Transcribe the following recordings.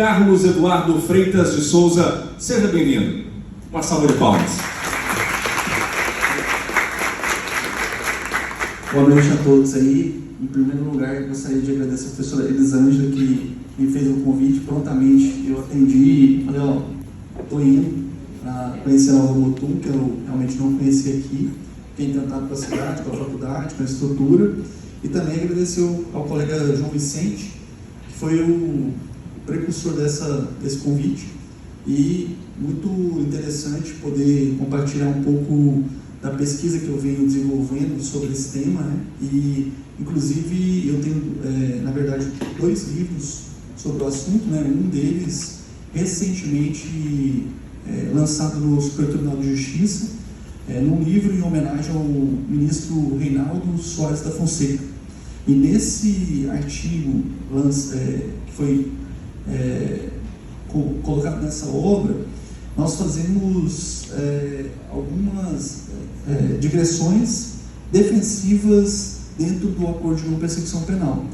Carlos Eduardo Freitas de Souza, seja bem-vindo. Uma salva de palmas. Boa noite a todos aí. Em primeiro lugar, gostaria de agradecer a professora Elisângela, que me fez o convite prontamente. Eu atendi e falei, estou indo para conhecer a Nova Mutum, que eu realmente não conhecia aqui. Fiquei encantado com a cidade, com a faculdade, com a estrutura. E também agradecer ao colega João Vicente, que foi o precursor desse convite. E muito interessante poder compartilhar um pouco da pesquisa que eu venho desenvolvendo sobre esse tema, né? E, inclusive, eu tenho, na verdade, 2 livros sobre o assunto, né? Um deles, recentemente lançado no Superior Tribunal de Justiça, num livro em homenagem ao ministro Reinaldo Soares da Fonseca. E nesse artigo que foi colocado nessa obra, nós fazemos algumas digressões defensivas dentro do acordo de não persecução penal.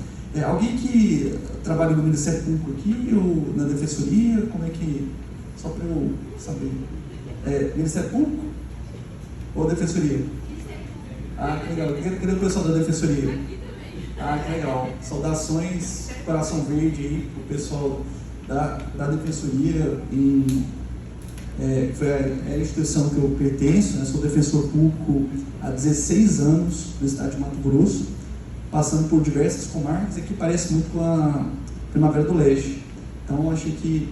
Alguém que trabalha no Ministério Público aqui ou na Defensoria, como é que... Só para eu saber. Ministério Público ou Defensoria? Ah, que legal. Cadê o pessoal da Defensoria? Ah, que legal. Saudações, coração verde aí para o pessoal da Defensoria. Foi a instituição que eu pertenço, né? Sou defensor público há 16 anos no estado de Mato Grosso, passando por diversas comarcas, e que parece muito com a Primavera do Leste. Então, achei que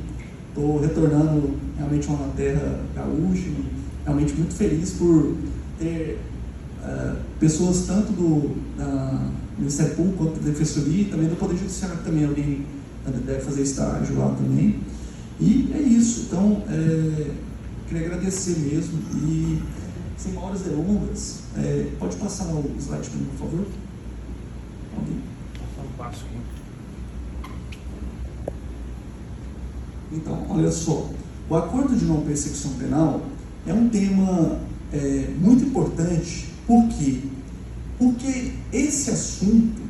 estou retornando realmente a uma terra gaúcha, e realmente muito feliz por ter pessoas tanto do Ministério Público quanto da Defensoria e também do Poder Judiciário, que também alguém deve fazer estágio lá também. E é isso. Então, queria agradecer mesmo e, sem maiores delongas, pode passar o slide para mim, por favor? Alguém? Passo. Então, olha só, o acordo de não persecução penal é um tema muito importante. Por quê? Porque esse assunto,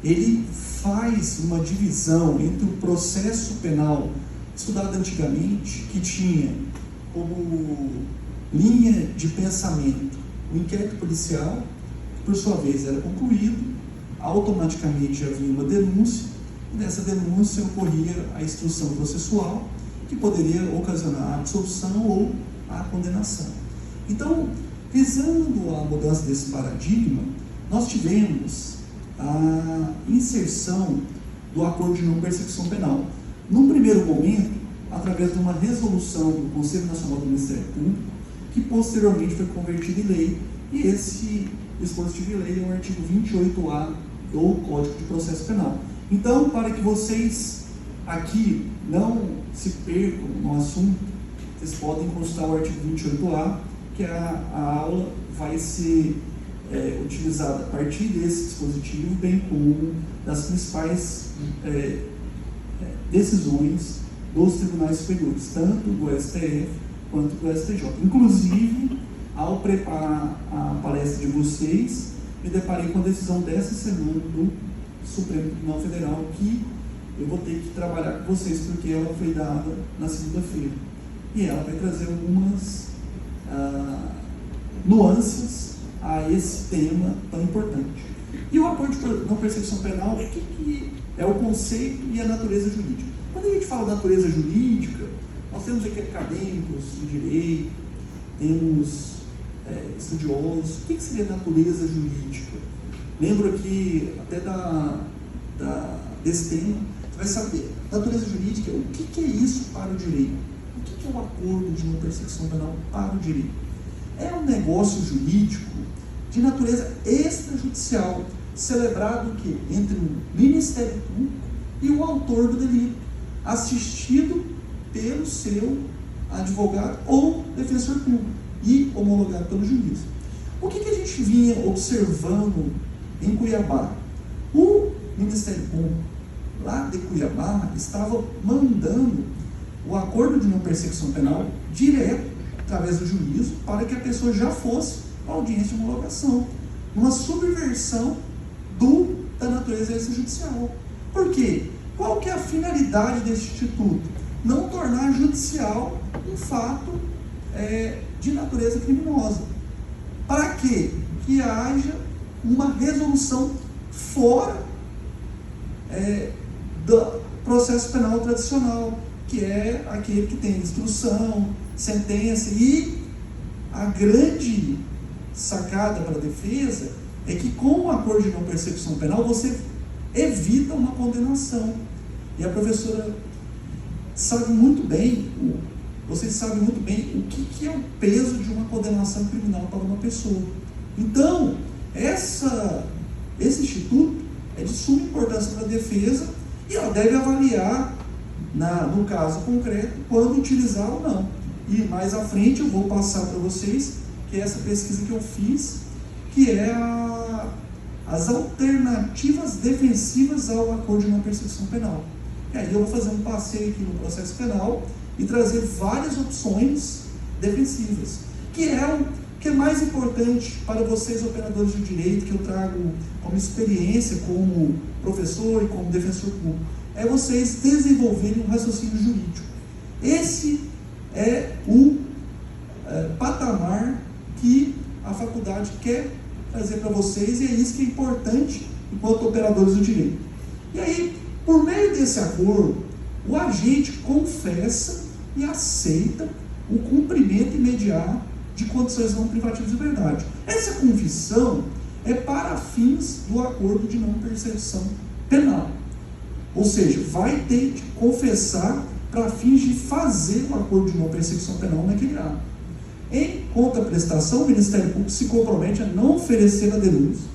ele faz uma divisão entre o processo penal estudado antigamente, que tinha como linha de pensamento o inquérito policial, que por sua vez era concluído, automaticamente havia uma denúncia, e nessa denúncia ocorria a instrução processual, que poderia ocasionar a absolução ou a condenação. Então, visando a mudança desse paradigma, nós tivemos a inserção do acordo de não persecução penal. Num primeiro momento, através de uma resolução do Conselho Nacional do Ministério Público, que posteriormente foi convertido em lei, e esse dispositivo de lei é o artigo 28A do Código de Processo Penal. Então, para que vocês aqui não se percam no assunto, vocês podem consultar o artigo 28A, que a aula vai ser utilizada a partir desse dispositivo, bem como das principais decisões dos tribunais superiores, tanto do STF quanto do STJ. Inclusive, ao preparar a palestra de vocês, me deparei com a decisão dessa semana do Supremo Tribunal Federal, que eu vou ter que trabalhar com vocês, porque ela foi dada na segunda-feira. E ela vai trazer algumas nuances a esse tema tão importante. E o acordo de não persecução penal, o que é o conceito e a natureza jurídica? Quando a gente fala da natureza jurídica, nós temos aqui acadêmicos de direito, temos estudiosos. O que seria natureza jurídica? Lembro aqui até desse tema, você vai saber, natureza jurídica, o que é isso para o direito? O que é o acordo de não persecução penal para o direito? É um negócio jurídico de natureza extrajudicial, celebrado entre o Ministério Público e o autor do delito, assistido pelo seu advogado ou defensor público e homologado pelo juiz. O que a gente vinha observando em Cuiabá? O Ministério Público, lá de Cuiabá, estava mandando o acordo de não persecução penal direto, através do juízo, para que a pessoa já fosse para a audiência de homologação. Uma subversão da natureza extrajudicial. Por quê? qual que é a finalidade desse instituto? Não tornar judicial um fato de natureza criminosa. Para quê? Que haja uma resolução fora do processo penal tradicional, que é aquele que tem instrução, sentença, e a grande sacada para a defesa é que com o acordo de não persecução penal você evita uma condenação. E a professora sabe muito bem, vocês sabem muito bem o que é o peso de uma condenação criminal para uma pessoa. Então, esse instituto é de suma importância para a defesa e ela deve avaliar, no caso concreto, quando utilizar ou não. E mais à frente eu vou passar para vocês, que é essa pesquisa que eu fiz, que é as alternativas defensivas ao acordo de não persecução penal. E aí eu vou fazer um passeio aqui no processo penal e trazer várias opções defensivas, que é o que é mais importante para vocês, operadores de direito, que eu trago como experiência, como professor e como defensor público, é vocês desenvolverem um raciocínio jurídico. Esse é o patamar que a faculdade quer trazer para vocês, e é isso que é importante enquanto operadores do direito. E aí, por meio desse acordo, o agente confessa e aceita o cumprimento imediato de condições não privativas de liberdade. Essa confissão é para fins do acordo de não persecução penal. Ou seja, vai ter de confessar para fins de fazer o acordo de não persecução penal naquele ato. Em contraprestação, o Ministério Público se compromete a não oferecer a denúncia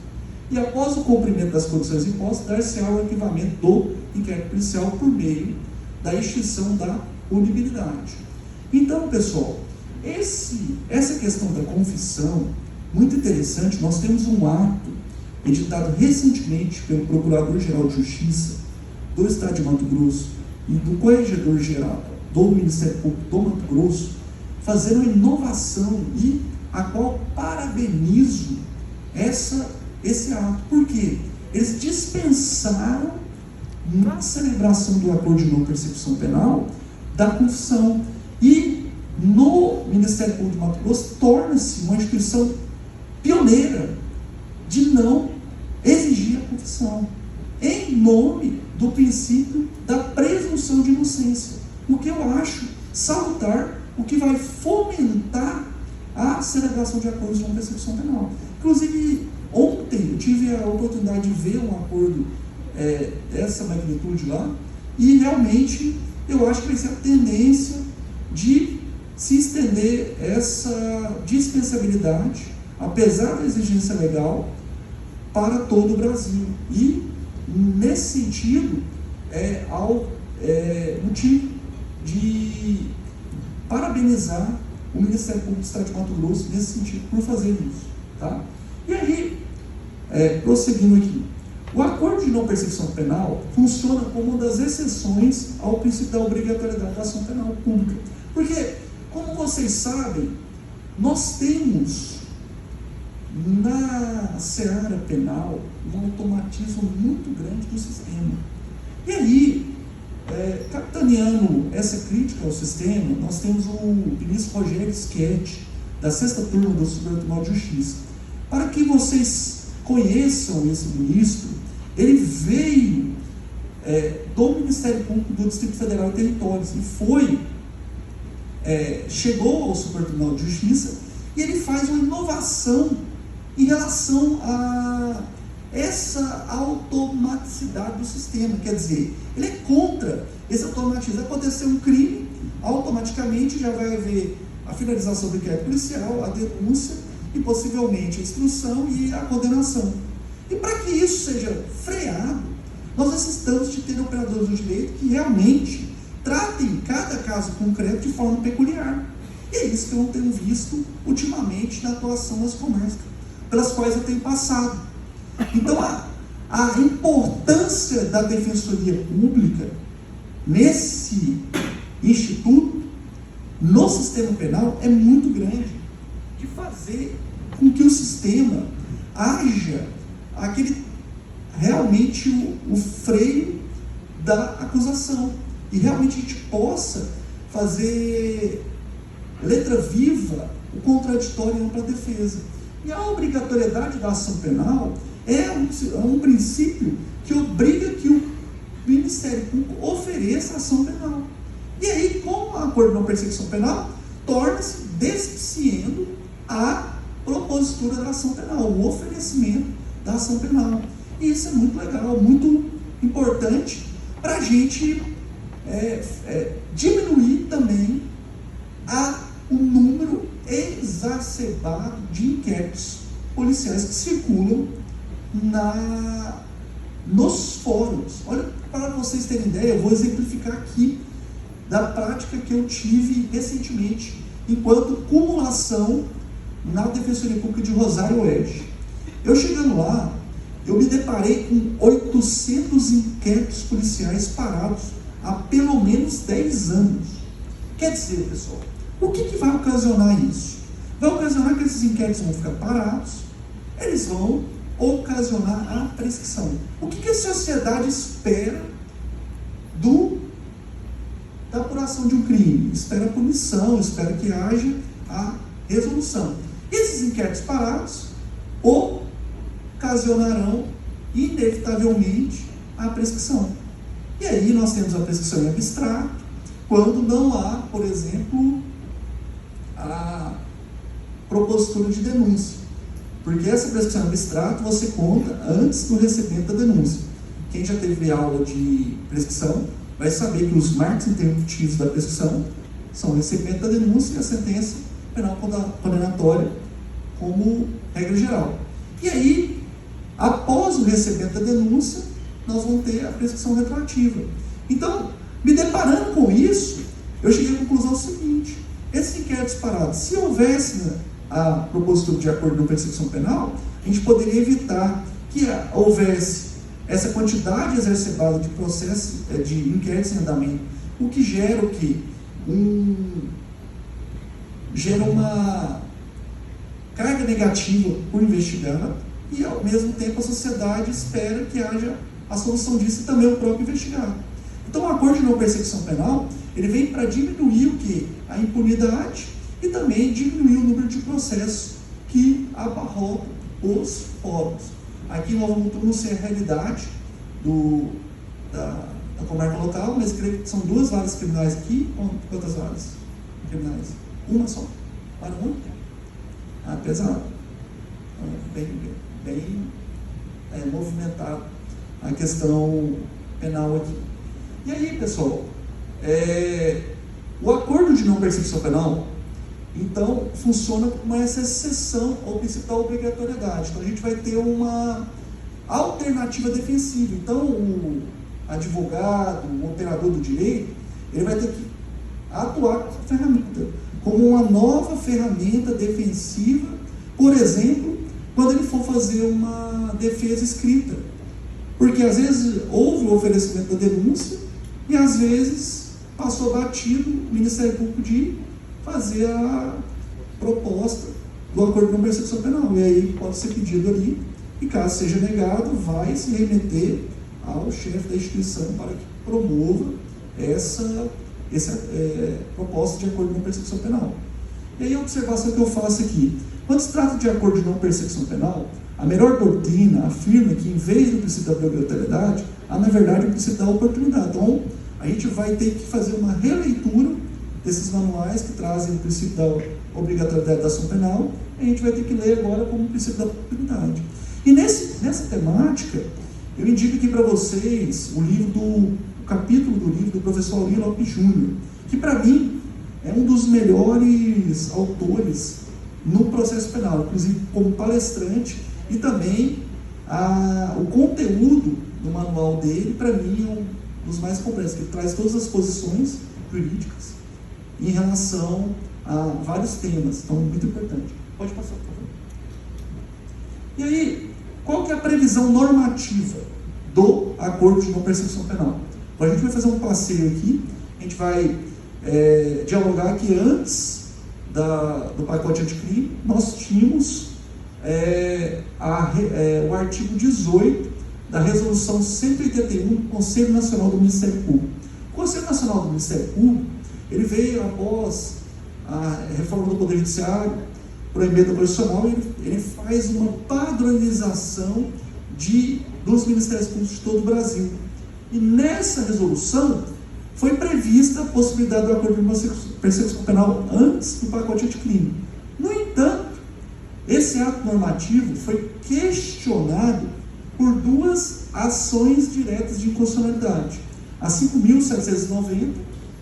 e, após o cumprimento das condições impostas, dar-se-á o arquivamento do inquérito policial por meio da extinção da punibilidade. Então, pessoal, essa questão da confissão, muito interessante. Nós temos um ato editado recentemente pelo Procurador-Geral de Justiça do Estado de Mato Grosso e do Corregedor-Geral do Ministério Público do Mato Grosso, fazendo uma inovação e a qual parabenizo esse ato. Por quê? Eles dispensaram, na celebração do acordo de não persecução penal, da confissão. E no Ministério Público do Mato Grosso torna-se uma instituição pioneira de não exigir a confissão, em nome do princípio da presunção de inocência, o que eu acho salutar, o que vai fomentar a celebração de acordos de não persecução penal. Inclusive, ontem eu tive a oportunidade de ver um acordo dessa magnitude lá, e realmente eu acho que vai ser a tendência de se estender essa dispensabilidade, apesar da exigência legal, para todo o Brasil. E, nesse sentido, motivo de parabenizar o Ministério Público do Estado de Mato Grosso nesse sentido, por fazer isso. Tá? E aí, prosseguindo aqui, o acordo de não persecução penal funciona como uma das exceções ao princípio da obrigatoriedade da ação penal pública. Porque, como vocês sabem, nós temos na seara penal um automatismo muito grande do sistema. E aí, capitaneando essa crítica ao sistema, nós temos o ministro Rogério Schetti, da 6ª turma do Superior Tribunal de Justiça. Para que vocês conheçam esse ministro, ele veio do Ministério Público do Distrito Federal e Territórios e chegou ao Superior Tribunal de Justiça, e ele faz uma inovação em relação a essa automaticidade do sistema. Quer dizer, ele é contra esse automatismo. Acontecer um crime, automaticamente já vai haver a finalização do inquérito policial, a denúncia e possivelmente a instrução e a condenação. E para que isso seja freado, nós necessitamos de ter operadores do direito que realmente tratem cada caso concreto de forma peculiar. E é isso que eu não tenho visto ultimamente na atuação das comarcas pelas quais eu tenho passado. Então, a importância da Defensoria Pública nesse instituto, no sistema penal, é muito grande, de fazer com que o sistema haja realmente o freio da acusação. E realmente a gente possa fazer letra viva o contraditório e ampla defesa. E a obrigatoriedade da ação penal é um princípio que obriga que o Ministério Público ofereça ação penal. E aí, com o acordo de não perseguição penal, torna-se despiciendo a propositura da ação penal, o oferecimento da ação penal. E isso é muito legal, muito importante para a gente diminuir também o número exacerbado de inquéritos policiais que circulam nos fóruns. Olha, para vocês terem ideia, eu vou exemplificar aqui da prática que eu tive recentemente enquanto cumulação na Defensoria Pública de Rosário Oeste. Eu chegando lá, eu me deparei com 800 inquéritos policiais parados há pelo menos 10 anos. Quer dizer, pessoal, o que vai ocasionar isso? Vai ocasionar que esses inquéritos vão ficar parados, eles vão ocasionar a prescrição. O que a sociedade espera da apuração de um crime? Espera a punição, espera que haja a resolução. Esses inquéritos parados ocasionarão inevitavelmente a prescrição. E aí nós temos a prescrição em abstrato, quando não há, por exemplo, a propositura de denúncia. Porque essa prescrição em abstrato você conta antes do recebimento da denúncia. Quem já teve aula de prescrição vai saber que os marcos interruptivos da prescrição são o recebimento da denúncia e a sentença penal condenatória como regra geral. E aí, após o recebimento da denúncia, nós vamos ter a prescrição retroativa. Então, me deparando com isso, eu cheguei à conclusão seguinte: esses inquéritos parados, se houvesse a propositura de acordo de não perseguição penal, a gente poderia evitar que houvesse essa quantidade exacerbada de processos, de inquéritos em andamento, o que gera o quê? Gera uma carga negativa por investigar e, ao mesmo tempo, a sociedade espera que haja a solução disso e também o próprio investigado. Então, o acordo de não perseguição penal, ele vem para diminuir o quê? A impunidade e também diminuir o número de processos que abarrotam os fóruns. Aqui nós vamos conhecer a realidade da comarca local, mas creio que são 2 varas criminais aqui. Quantas varas criminais? Uma só? Para uma? Pesado. Bem movimentado a questão penal aqui. E aí, pessoal, o acordo de não perseguição penal, então, funciona como essa exceção ao princípio da obrigatoriedade. Então, a gente vai ter uma alternativa defensiva. Então, o advogado, o operador do direito, ele vai ter que atuar com essa ferramenta, como uma nova ferramenta defensiva, por exemplo, quando ele for fazer uma defesa escrita. Porque, às vezes, houve o oferecimento da denúncia e, às vezes, passou batido o Ministério Público de fazer a proposta do acordo de não perseguição penal. E aí pode ser pedido ali, e caso seja negado, vai se remeter ao chefe da instituição para que promova essa proposta de acordo de não perseguição penal. E aí a observação que eu faço aqui: quando se trata de acordo de não perseguição penal, a melhor doutrina afirma que, em vez do princípio da obrigatoriedade, há, na verdade, o princípio da oportunidade. Então, a gente vai ter que fazer uma releitura desses manuais que trazem o princípio da obrigatoriedade da ação penal, a gente vai ter que ler agora como o princípio da oportunidade. E nessa temática, eu indico aqui para vocês o capítulo do livro do professor Aurinho Lopes Júnior, que para mim é um dos melhores autores no processo penal, inclusive como palestrante, e também o conteúdo do manual dele, para mim, é um dos mais completos, que traz todas as posições jurídicas em relação a vários temas. Então, muito importante. Pode passar, por favor. E aí, qual que é a previsão normativa do acordo de não perseguição penal? Então, a gente vai fazer um passeio aqui, a gente vai dialogar que antes do pacote anticrime, nós tínhamos o artigo 18 da Resolução 181 do Conselho Nacional do Ministério Público. O Conselho Nacional do Ministério Público, ele veio após a reforma do Poder Judiciário, por emenda constitucional, ele faz uma padronização dos Ministérios Públicos de todo o Brasil. E nessa resolução foi prevista a possibilidade do acordo de persecução penal antes do pacote anticrime. No entanto, esse ato normativo foi questionado por duas ações diretas de inconstitucionalidade, a 5.790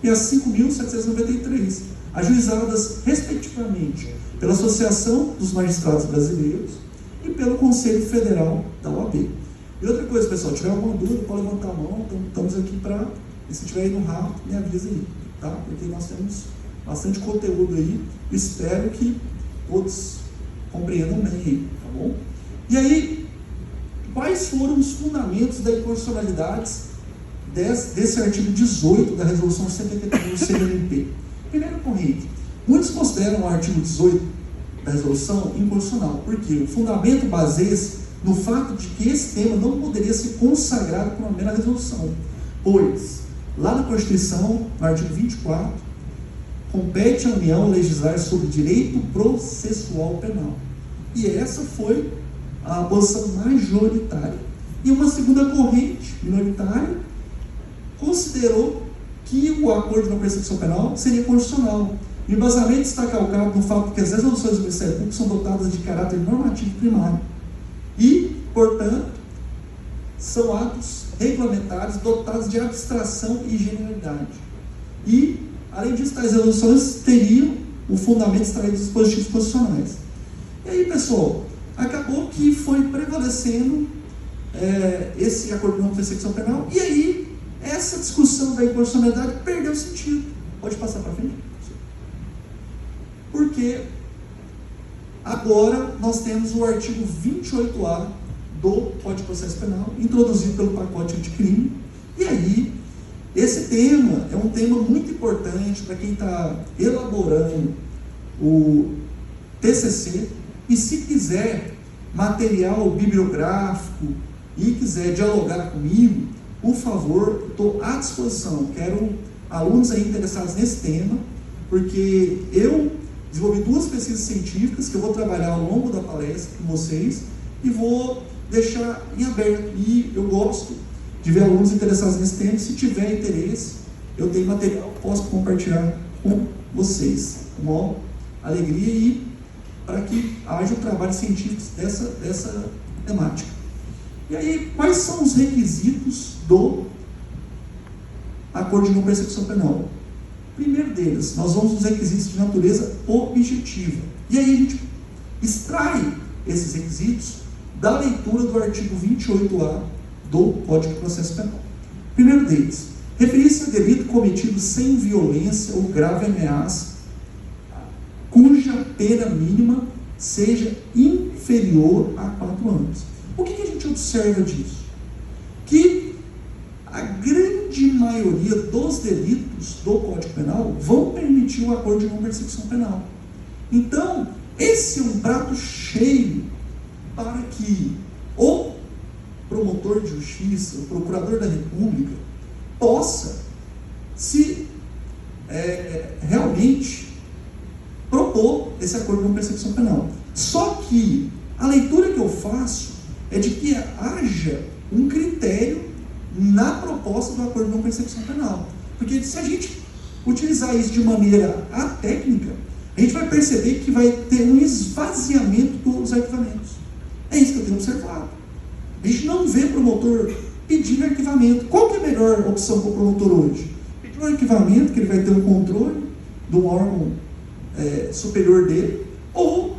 e a 5.793, ajuizadas respectivamente pela Associação dos Magistrados Brasileiros e pelo Conselho Federal da OAB. E outra coisa, pessoal, se tiver alguma dúvida, pode levantar a mão, estamos aqui para, e se tiver aí no rápido, me avisa aí, tá? Porque nós temos bastante conteúdo aí, espero que todos compreendam bem aí, tá bom? E aí, quais foram os fundamentos da inconstitucionalidade desse artigo 18 da Resolução 181 do CNMP? Primeira corrente, muitos consideram o artigo 18 da resolução inconstitucional, porque o fundamento baseia-se no fato de que esse tema não poderia ser consagrado por uma mera resolução, pois, lá na Constituição, no artigo 24, compete à União legislar sobre direito processual penal. E essa foi a posição majoritária. E uma segunda corrente, minoritária, considerou que o acordo de não persecução penal seria constitucional. O embasamento está calcado no fato que as resoluções do Ministério Público são dotadas de caráter normativo primário e, portanto, são atos regulamentares dotados de abstração e generalidade. E, além disso, tais resoluções teriam o fundamento extraído dos dispositivos constitucionais. E aí, pessoal, acabou que foi prevalecendo esse acordo de não persecução penal, e aí essa discussão da inconstitucionalidade perdeu sentido. Pode passar para frente? Porque agora nós temos o artigo 28A do Código de Processo Penal, introduzido pelo pacote anticrime, e aí esse tema é um tema muito importante para quem está elaborando o TCC, e se quiser material bibliográfico e quiser dialogar comigo, por favor, estou à disposição. Quero alunos aí interessados nesse tema, porque eu desenvolvi duas pesquisas científicas que eu vou trabalhar ao longo da palestra com vocês e vou deixar em aberto. E eu gosto de ver alunos interessados nesse tema. Se tiver interesse, eu tenho material, posso compartilhar com vocês com maior alegria e para que haja um trabalho científico dessa temática. E aí, quais são os requisitos do acordo de não persecução penal? Primeiro deles, nós vamos nos requisitos de natureza objetiva. E aí a gente extrai esses requisitos da leitura do artigo 28A do Código de Processo Penal. Primeiro deles, referir-se a delito cometido sem violência ou grave ameaça, cuja pena mínima seja inferior a 4 anos. O que a gente observa disso? Que a grande maioria dos delitos do Código Penal vão permitir o acordo de não persecução penal. Então, esse é um prato cheio para que o promotor de justiça, o procurador da República, possa se realmente propor esse acordo de não persecução penal. Só que a leitura que eu faço é de que haja um critério na proposta do acordo de não persecução penal. Porque se a gente utilizar isso de maneira atécnica, a gente vai perceber que vai ter um esvaziamento dos arquivamentos. É isso que eu tenho observado. A gente não vê promotor pedindo arquivamento. Qual que é a melhor opção para o promotor hoje? Pedir um arquivamento, que ele vai ter um controle de um órgão superior dele, ou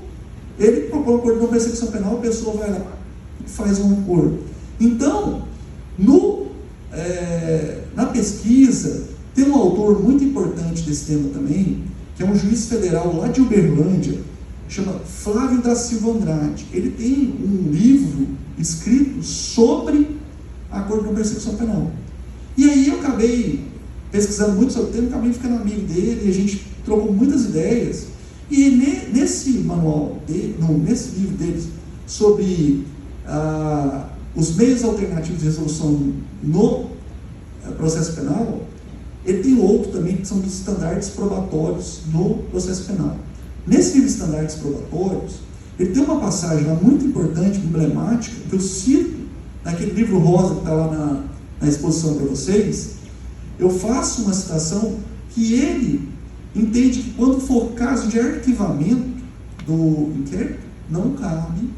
ele propõe um acordo de não persecução penal, a pessoa vai lá e faz um acordo. Então, na pesquisa, tem um autor muito importante desse tema também, que é um juiz federal lá de Uberlândia, chama Flávio da Silva Andrade. Ele tem um livro escrito sobre acordo de não persecução penal. E aí eu acabei pesquisando muito sobre o tema, acabei ficando amigo dele, e a gente trocou muitas ideias. E nesse manual dele, nesse livro dele sobre os meios alternativos de resolução no processo penal, ele tem outro também, que são dos estandartes probatórios no processo penal. Nesse livro de estandartes probatórios, ele tem uma passagem lá muito importante, emblemática, que eu cito naquele livro rosa que está lá na exposição para vocês. Eu faço uma citação que ele entende que quando for caso de arquivamento do inquérito, não cabe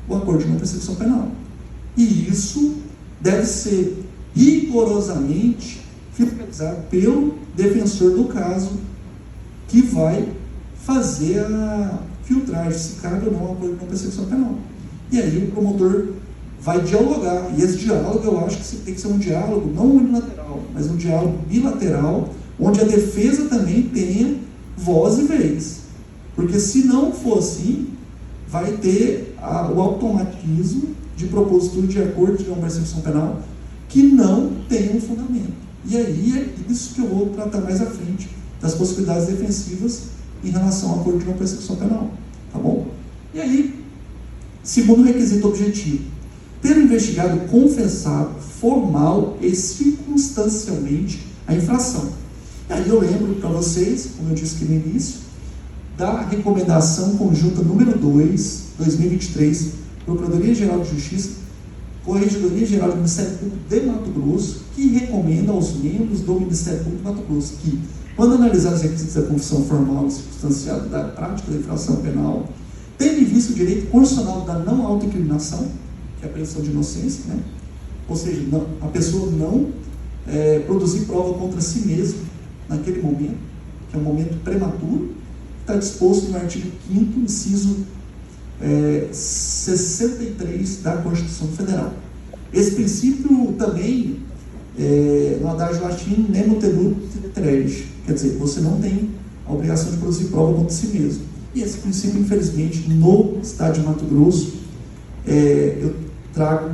o acordo de não persecução penal. E isso deve ser rigorosamente fiscalizado pelo defensor do caso, que vai fazer a filtragem, se cabe ou não o acordo de não persecução penal. E aí o promotor vai dialogar, e esse diálogo eu acho que tem que ser um diálogo não unilateral, mas um diálogo bilateral, onde a defesa também tenha voz e vez. Porque se não for assim, vai ter o automatismo de propositura de acordo de não persecução penal que não tem um fundamento. E aí é isso que eu vou tratar mais à frente, das possibilidades defensivas em relação ao acordo de não persecução penal. Tá bom? E aí, segundo requisito objetivo, ter investigado, confessado, formal e circunstancialmente a infração. E aí eu lembro para vocês, como eu disse aqui no início, da recomendação conjunta número 2, 2023, Procuradoria-Geral de Justiça, Corregedoria-Geral do Ministério Público de Mato Grosso, que recomenda aos membros do Ministério Público de Mato Grosso que, quando analisar os requisitos da confissão formal e circunstanciada da prática da infração penal, tendo em vista o direito constitucional da não autoincriminação, que é a presunção de inocência, né? Ou seja, a pessoa não produzir prova contra si mesma naquele momento, que é um momento prematuro, está disposto no artigo 5º, inciso 63 da Constituição Federal. Esse princípio também, no adágio latino, nemo tenuto rege, quer dizer, você não tem a obrigação de produzir prova contra si mesmo. E esse princípio, infelizmente, no estado de Mato Grosso, eu trago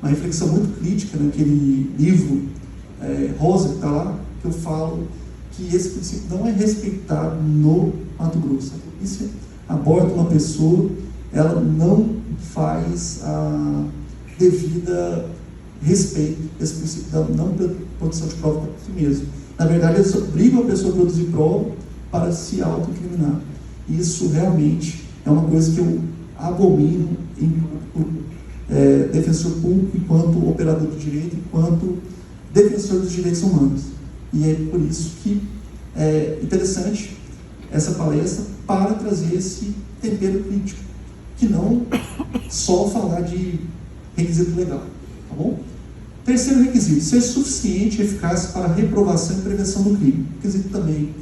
uma reflexão muito crítica naquele livro rosa que está lá, que eu falo que esse princípio não é respeitado no Mato Grosso. A polícia aborda uma pessoa, ela não faz a devida respeito a esse princípio da não produção de prova para si mesmo. Na verdade, eles obrigam a pessoa a produzir prova para se autoincriminar. Isso realmente é uma coisa que eu abomino enquanto defensor público, enquanto operador de direito, enquanto defensor dos direitos humanos. E é por isso que é interessante essa palestra para trazer esse tempero crítico, que não só falar de requisito legal, tá bom? Terceiro requisito, ser suficiente e eficaz para a reprovação e prevenção do crime. Requisito também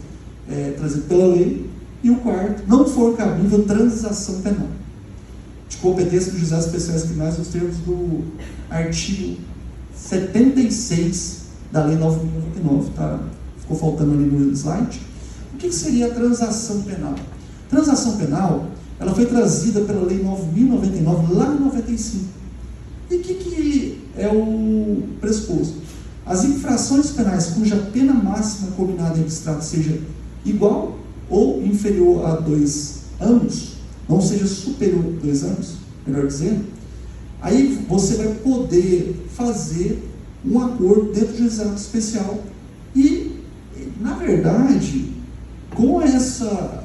trazido pela lei. E o quarto, não for cabível transação penal, de competência dos juizados especiais criminais nos termos do artigo 76 da Lei 9.099, tá? Ficou faltando ali no slide. O que seria a transação penal? Transação penal, ela foi trazida pela Lei 9.099 lá em 95. E o que é o pressuposto? As infrações penais cuja pena máxima combinada em abstrato seja igual ou inferior a 2 anos, não seja superior a 2 anos, melhor dizendo, aí você vai poder fazer um acordo dentro do juizado especial. E, na verdade, com essa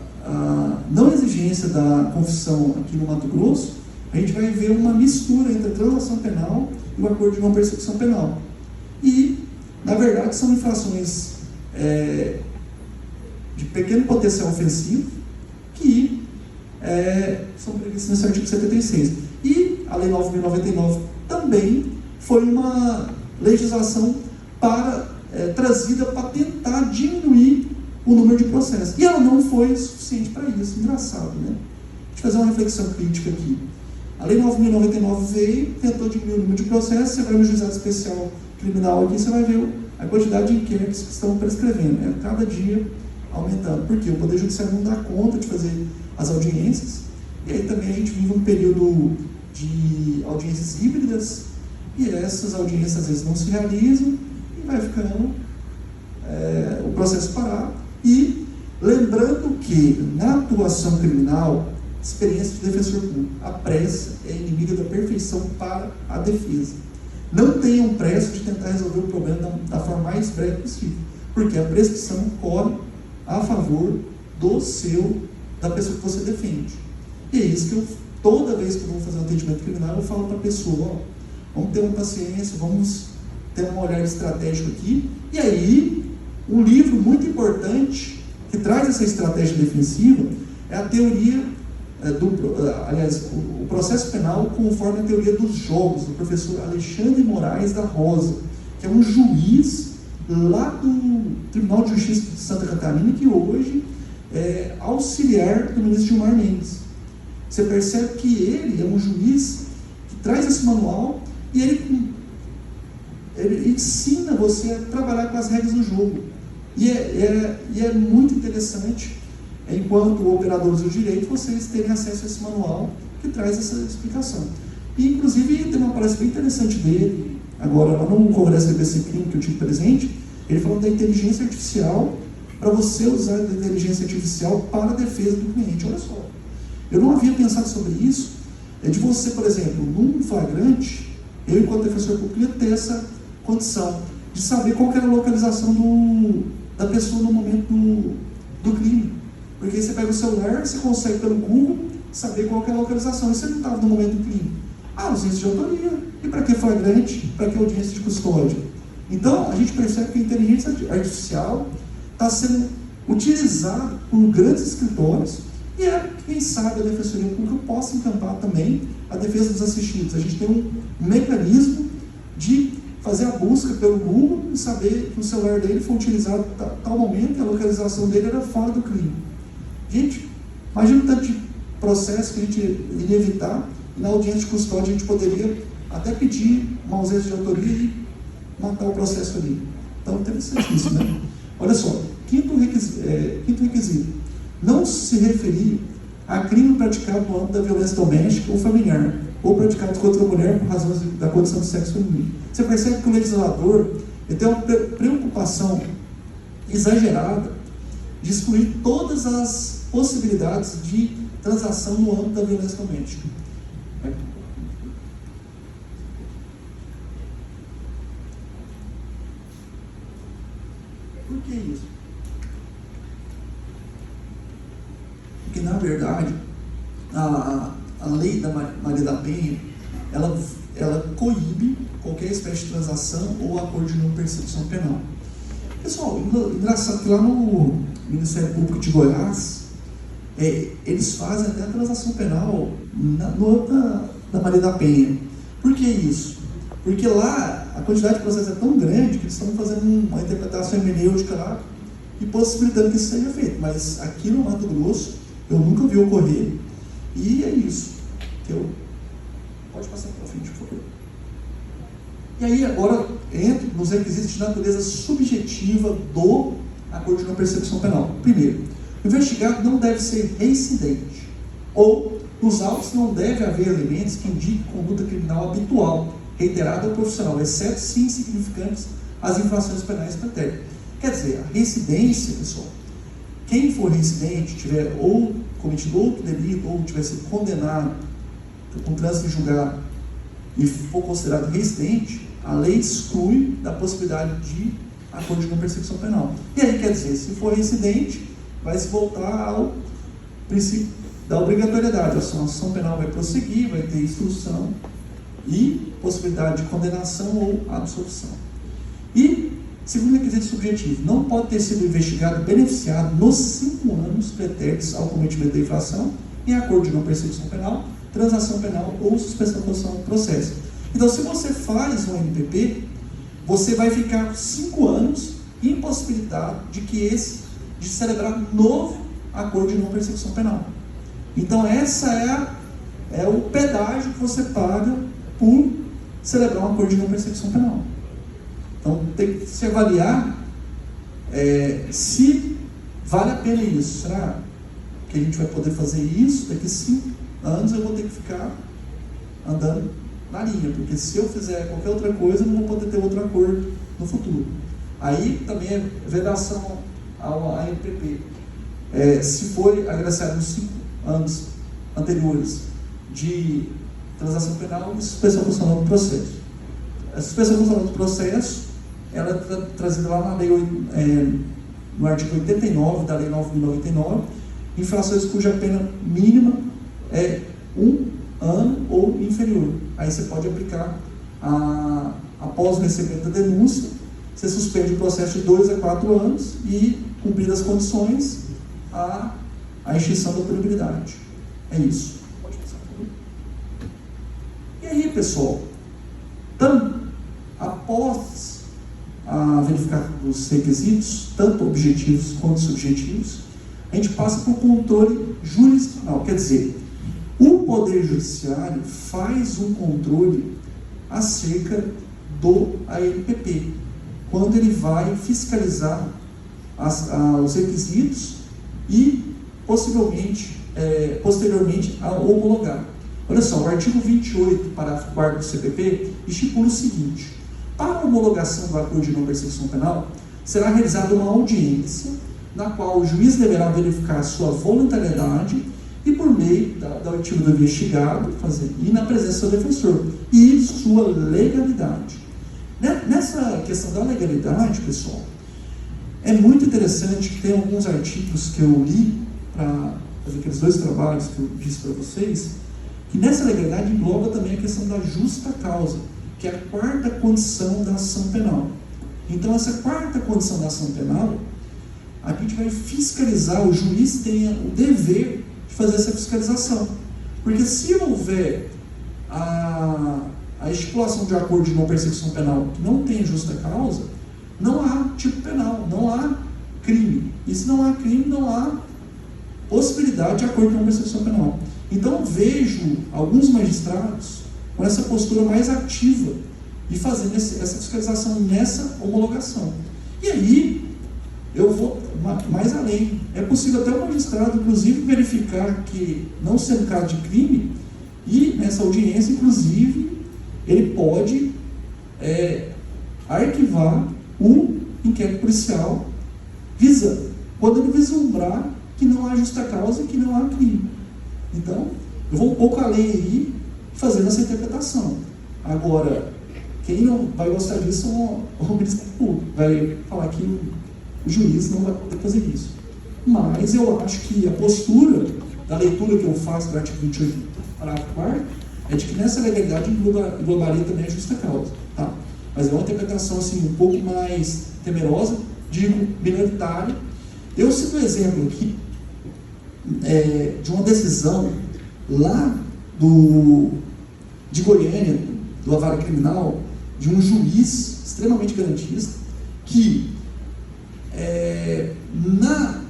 não exigência da confissão aqui no Mato Grosso, a gente vai ver uma mistura entre a transação penal e o acordo de não persecução penal. E, na verdade, são infrações de pequeno potencial ofensivo que são previstas nesse artigo 76. E a Lei 9.099 também foi uma legislação trazida para tentar diminuir o número de processos. E ela não foi suficiente para isso. Engraçado, né? Deixa eu fazer uma reflexão crítica aqui. A Lei 9.099 veio, tentou diminuir o número de processos. Você vai no juizado especial criminal aqui, você vai ver a quantidade de inquéritos que estão prescrevendo. Cada dia aumentando. Por quê? O Poder Judiciário não dá conta de fazer as audiências. E aí também a gente vive um período de audiências híbridas, e essas audiências às vezes não se realizam, e vai ficando o processo parado. E lembrando que na atuação criminal, experiência de defensor público. A pressa é inimiga da perfeição para a defesa. Não tenham pressa de tentar resolver o problema da forma mais breve possível, porque a prescrição corre a favor da pessoa que você defende. E é isso que eu, toda vez que eu vou fazer um atendimento criminal, eu falo para a pessoa, vamos ter uma paciência, vamos ter um olhar estratégico aqui. E aí, um livro muito importante que traz essa estratégia defensiva é a teoria o processo penal conforme a teoria dos jogos, do professor Alexandre Moraes da Rosa, que é um juiz lá do Tribunal de Justiça de Santa Catarina, que hoje é auxiliar do ministro Gilmar Mendes. Você percebe que ele é um juiz que traz esse manual e ele ensina você a trabalhar com as regras do jogo. E é muito interessante, enquanto operadores do direito, vocês terem acesso a esse manual que traz essa explicação. E, inclusive, tem uma palestra bem interessante dele, agora lá no Congresso do IBC Crime, que eu tive presente, ele falando da inteligência artificial, para você usar a inteligência artificial para a defesa do cliente. Olha só, eu não havia pensado sobre isso, de você, por exemplo, num flagrante, eu, enquanto defensor público, ter essa condição de saber qual era a localização da pessoa no momento do crime. Porque você pega o celular, você consegue pelo Google saber qual é a localização, e você não estava no momento do crime. Ausência de autoria. E para que flagrante? Para que audiência de custódia? Então, a gente percebe que a inteligência artificial está sendo utilizada por grandes escritórios e quem sabe, a Defensoria Pública possa encampar também a defesa dos assistidos. A gente tem um mecanismo de fazer a busca pelo Google e saber que o celular dele foi utilizado em tal momento e a localização dele era fora do crime. Gente, imagina o tanto de processo que a gente iria evitar, e na audiência de custódia a gente poderia até pedir uma ausência de autoria e matar o processo ali. Então, interessante isso, né? Olha só, quinto requisito, não se referir a crime praticado no âmbito da violência doméstica ou familiar, ou praticado contra a mulher por razões da condição do sexo feminino. Você percebe que o legislador tem uma preocupação exagerada de excluir todas as possibilidades de transação no âmbito da violência doméstica. Por que isso? Porque, na verdade, a lei da Maria da Penha, ela coíbe qualquer espécie de transação ou acordo de não persecução penal. Pessoal, engraçado que lá no Ministério Público de Goiás, eles fazem até a transação penal no âmbito da Maria da Penha. Por que isso? Porque lá a quantidade de processos é tão grande que eles estão fazendo uma interpretação hermenêutica lá e possibilitando que isso seja feito. Mas aqui no Mato Grosso, eu nunca vi ocorrer. E é isso. Pode passar para frente, por favor. E aí, agora, entro nos requisitos de natureza subjetiva do acordo de não persecução penal. Primeiro, o investigado não deve ser reincidente, ou nos autos não deve haver elementos que indiquem conduta criminal habitual, reiterada ou profissional, exceto se insignificantes as infrações penais pretéritas. Quer dizer, a reincidência, pessoal, quem for reincidente, tiver ou cometido outro delito, ou tiver sido condenado com trânsito em julgado e for considerado reincidente, a lei exclui da possibilidade de acordo de não persecução penal. E aí, quer dizer, se for reincidente, vai se voltar ao princípio da obrigatoriedade. A ação penal vai prosseguir, vai ter instrução e possibilidade de condenação ou absolvição. E, segundo requisito subjetivo, não pode ter sido investigado beneficiado nos 5 anos pretéritos ao cometimento da infração em acordo de não persecução penal, transação penal ou suspensão do processo. Então, se você faz um MPP, você vai ficar 5 anos impossibilitado de celebrar um novo acordo de não persecução penal. Então, essa é o pedágio que você paga por celebrar um acordo de não persecução penal. Então, tem que se avaliar se vale a pena isso. Será que a gente vai poder fazer isso? Daqui 5 anos eu vou ter que ficar andando na linha, porque se eu fizer qualquer outra coisa, eu não vou poder ter outro acordo no futuro. Aí também é vedação ao ANPP. Se for agraciado nos 5 anos anteriores de transação penal e suspensão constitucional do processo. A suspensão constitucional do processo ela é trazida lá na lei, no artigo 89 da Lei 9.099, infrações cuja pena mínima é 1 ano ou inferior. Aí você pode aplicar, após o recebimento da denúncia, você suspende o processo de 2 a 4 anos e, cumpridas as condições, a extinção da punibilidade. É isso. Pode passar, por favor. E aí, pessoal, após a verificar os requisitos, tanto objetivos quanto subjetivos, a gente passa para o controle jurisdicional. Quer dizer, o Poder Judiciário faz um controle acerca do ANPP, quando ele vai fiscalizar os requisitos e, posteriormente, a homologar. Olha só, o artigo 28, parágrafo 4º do CPP, estipula o seguinte: para a homologação do acordo de não persecução penal, será realizada uma audiência na qual o juiz deverá verificar a sua voluntariedade e, por meio da oitiva do investigado, e na presença do defensor, e sua legalidade. Nessa questão da legalidade, pessoal, é muito interessante que tem alguns artigos que eu li para fazer aqueles 2 trabalhos que eu disse para vocês, que nessa legalidade engloba também a questão da justa causa, que é a 4ª condição da ação penal. Então, essa 4ª condição da ação penal, a gente vai fiscalizar, o juiz tem o dever de fazer essa fiscalização. Porque se houver a estipulação de acordo de não persecução penal que não tem justa causa, não há tipo penal, não há crime. E se não há crime, não há possibilidade de acordo de não persecução penal. Então, eu vejo alguns magistrados com essa postura mais ativa e fazendo essa fiscalização nessa homologação. E aí, eu vou mais além. É possível até o magistrado, inclusive, verificar que, não sendo caso de crime, e nessa audiência, inclusive, ele pode arquivar o inquérito policial, podendo vislumbrar que não há justa causa e que não há crime. Então, eu vou um pouco além aí, fazendo essa interpretação. Agora, quem não vai gostar disso é o Ministério Público. Vai falar que o juiz não vai poder fazer isso. Mas eu acho que a postura da leitura que eu faço do artigo 28, parágrafo 4º, é de que nessa legalidade englobaria também a justa causa. Tá? Mas é uma interpretação assim, um pouco mais temerosa, digo, minoritária. Eu cito um exemplo aqui de uma decisão lá de Goiânia, do Vara Criminal, de um juiz extremamente garantista, que na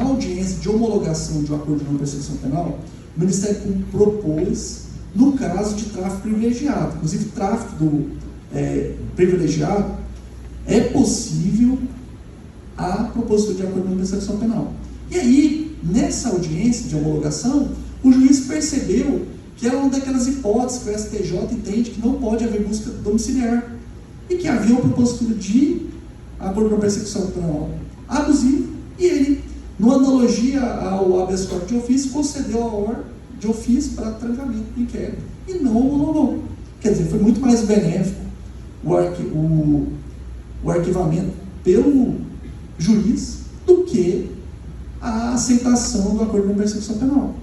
audiência de homologação de um acordo de não persecução penal, o Ministério Público propôs, no caso de tráfico privilegiado, inclusive tráfico privilegiado, é possível a propositura de acordo de não persecução penal. E aí, nessa audiência de homologação, o juiz percebeu que era uma daquelas hipóteses que o STJ entende que não pode haver busca domiciliar e que havia uma propositura de acordo com persecução penal abusiva, e ele, numa analogia ao habeas corpus de ofício, concedeu a ordem de ofício para trancamento do inquérito e não homologou. Quer dizer, foi muito mais benéfico o arquivamento pelo juiz do que a aceitação do acordo com persecução penal.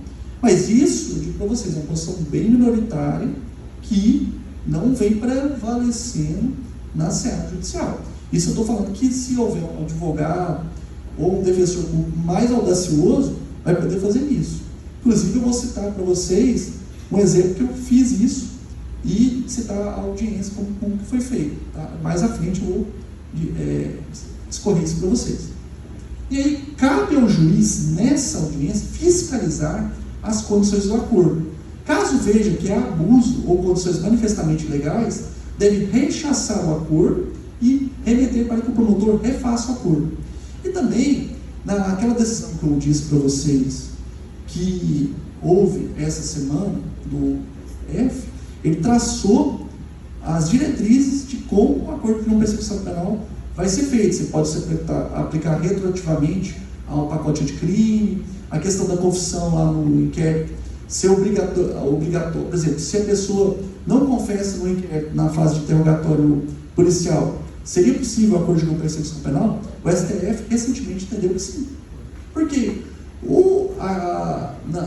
Mas isso, eu digo para vocês, é uma posição bem minoritária que não vem prevalecendo na seara judicial. Isso eu estou falando que se houver um advogado ou um defensor público mais audacioso, vai poder fazer isso. Inclusive, eu vou citar para vocês um exemplo que eu fiz isso e citar a audiência como que foi feito. Tá? Mais à frente eu vou discorrer isso para vocês. E aí, cabe ao juiz, nessa audiência, fiscalizar as condições do acordo. Caso veja que há abuso ou condições manifestamente ilegais, deve rechaçar o acordo e remeter para que o promotor refaça o acordo. E também, naquela decisão que eu disse para vocês, que houve essa semana, do F, ele traçou as diretrizes de como o acordo de não persecução penal vai ser feito. Você pode aplicar retroativamente ao pacote anticrime, a questão da confissão lá no inquérito, ser obrigatório, por exemplo, se a pessoa não confessa no inquérito, na fase de interrogatório policial, seria possível acordo de não persecução penal? O STF recentemente entendeu que sim. Por quê?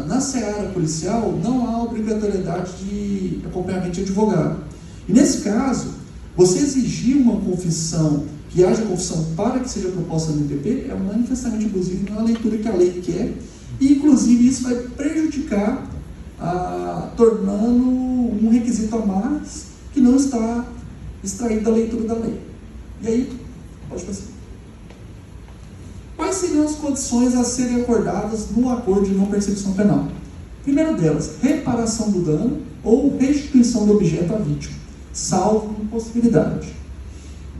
Na seara policial não há obrigatoriedade de acompanhamento de advogado. E nesse caso, você exigir uma confissão, que haja confissão para que seja proposta no MP, é manifestamente abusivo na leitura que a lei quer, e inclusive isso vai prejudicar, tornando um requisito a mais que não está extraído da leitura da lei. E aí, pode passar. Quais seriam as condições a serem acordadas no acordo de não persecução penal? Primeira delas, reparação do dano ou restituição do objeto à vítima, salvo impossibilidade.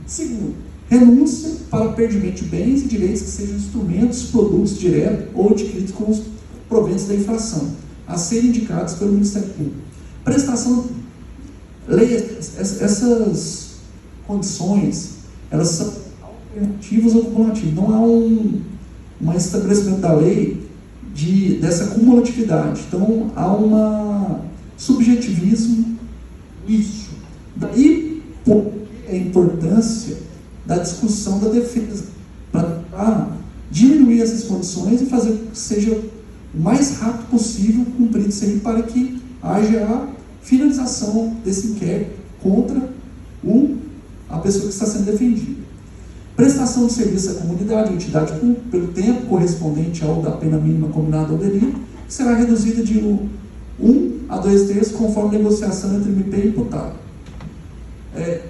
Segundo, renúncia para perdimento de bens e direitos que sejam instrumentos, produtos diretos ou adquiridos com os proventos da infração, a serem indicados pelo Ministério Público. Prestação, essas condições, elas são alternativas ou cumulativas. Não há um estabelecimento da lei dessa cumulatividade. Então, há um subjetivismo nisso. Daí a importância da discussão da defesa, para diminuir essas condições e fazer que seja o mais rápido possível cumprido isso aí, para que haja a finalização desse inquérito contra a pessoa que está sendo defendida. Prestação de serviço à comunidade, entidade pública, pelo tempo correspondente ao da pena mínima combinada ao delito, que será reduzida de 1 a 2 terços, conforme negociação entre MP e imputado.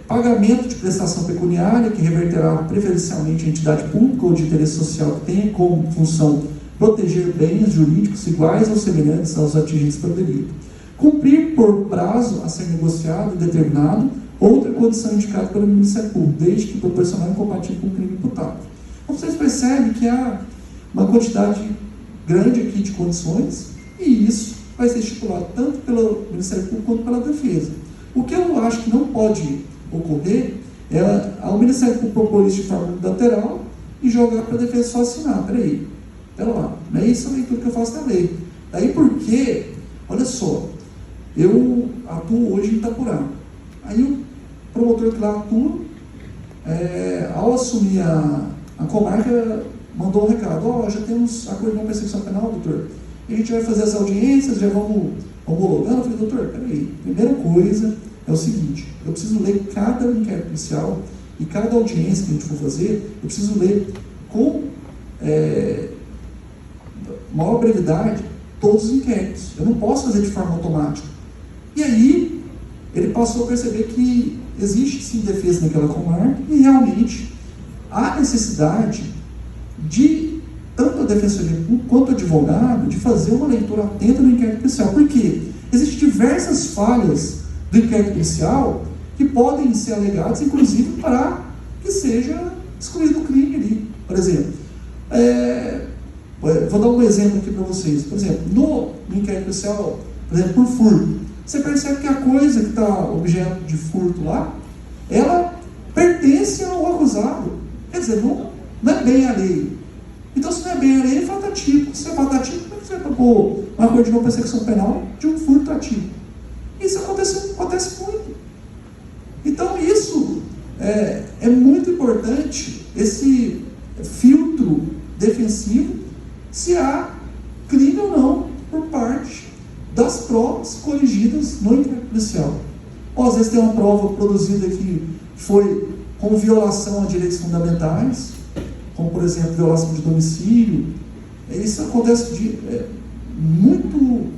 Pagamento de prestação pecuniária, que reverterá preferencialmente a entidade pública ou de interesse social que tenha como função proteger bens jurídicos iguais ou semelhantes aos atingidos pelo delito. Cumprir por prazo a ser negociado e determinado outra condição indicada pelo Ministério Público, desde que proporcional e incompatível com o crime imputado. Então vocês percebem que há uma quantidade grande aqui de condições, e isso vai ser estipulado tanto pelo Ministério Público quanto pela defesa. O que eu acho que não pode ocorrer é o Ministério Público propor isso de forma unilateral e jogar para a defesa só assinar. Peraí, pera lá, não é isso a leitura que eu faço da lei. Daí porque, olha só, eu atuo hoje em Itapurá. Aí o promotor que lá atua, ao assumir a comarca, mandou um recado: já temos acordo de não persecução penal, doutor, e a gente vai fazer as audiências, já vamos homologando. Eu falei: doutor, peraí, primeira coisa é o seguinte, eu preciso ler cada inquérito policial e cada audiência que a gente for fazer, eu preciso ler com maior brevidade todos os inquéritos, eu não posso fazer de forma automática. E aí ele passou a perceber que existe sim defesa naquela comarca, e realmente há necessidade de tanto a Defensoria Pública quanto o advogado de fazer uma leitura atenta no inquérito policial. Por quê? Existem diversas falhas do inquérito policial que podem ser alegadas, inclusive para que seja excluído o crime ali. Por exemplo, vou dar um exemplo aqui para vocês. Por exemplo, no inquérito policial, por exemplo, por furto, você percebe que a coisa que está objeto de furto lá, ela pertence ao acusado. Quer dizer, não é bem a lei. Então, se não é bem a lei, é fatativo. Se é fatativo, como é que você vai propor um acordo de não persecução penal de um furto ativo? Isso acontece muito. Então, isso é muito importante, esse filtro defensivo, se há crime ou não por parte das provas corrigidas no inquérito policial. Ou às vezes tem uma prova produzida que foi com violação a direitos fundamentais, como por exemplo violação de domicílio. Isso acontece muito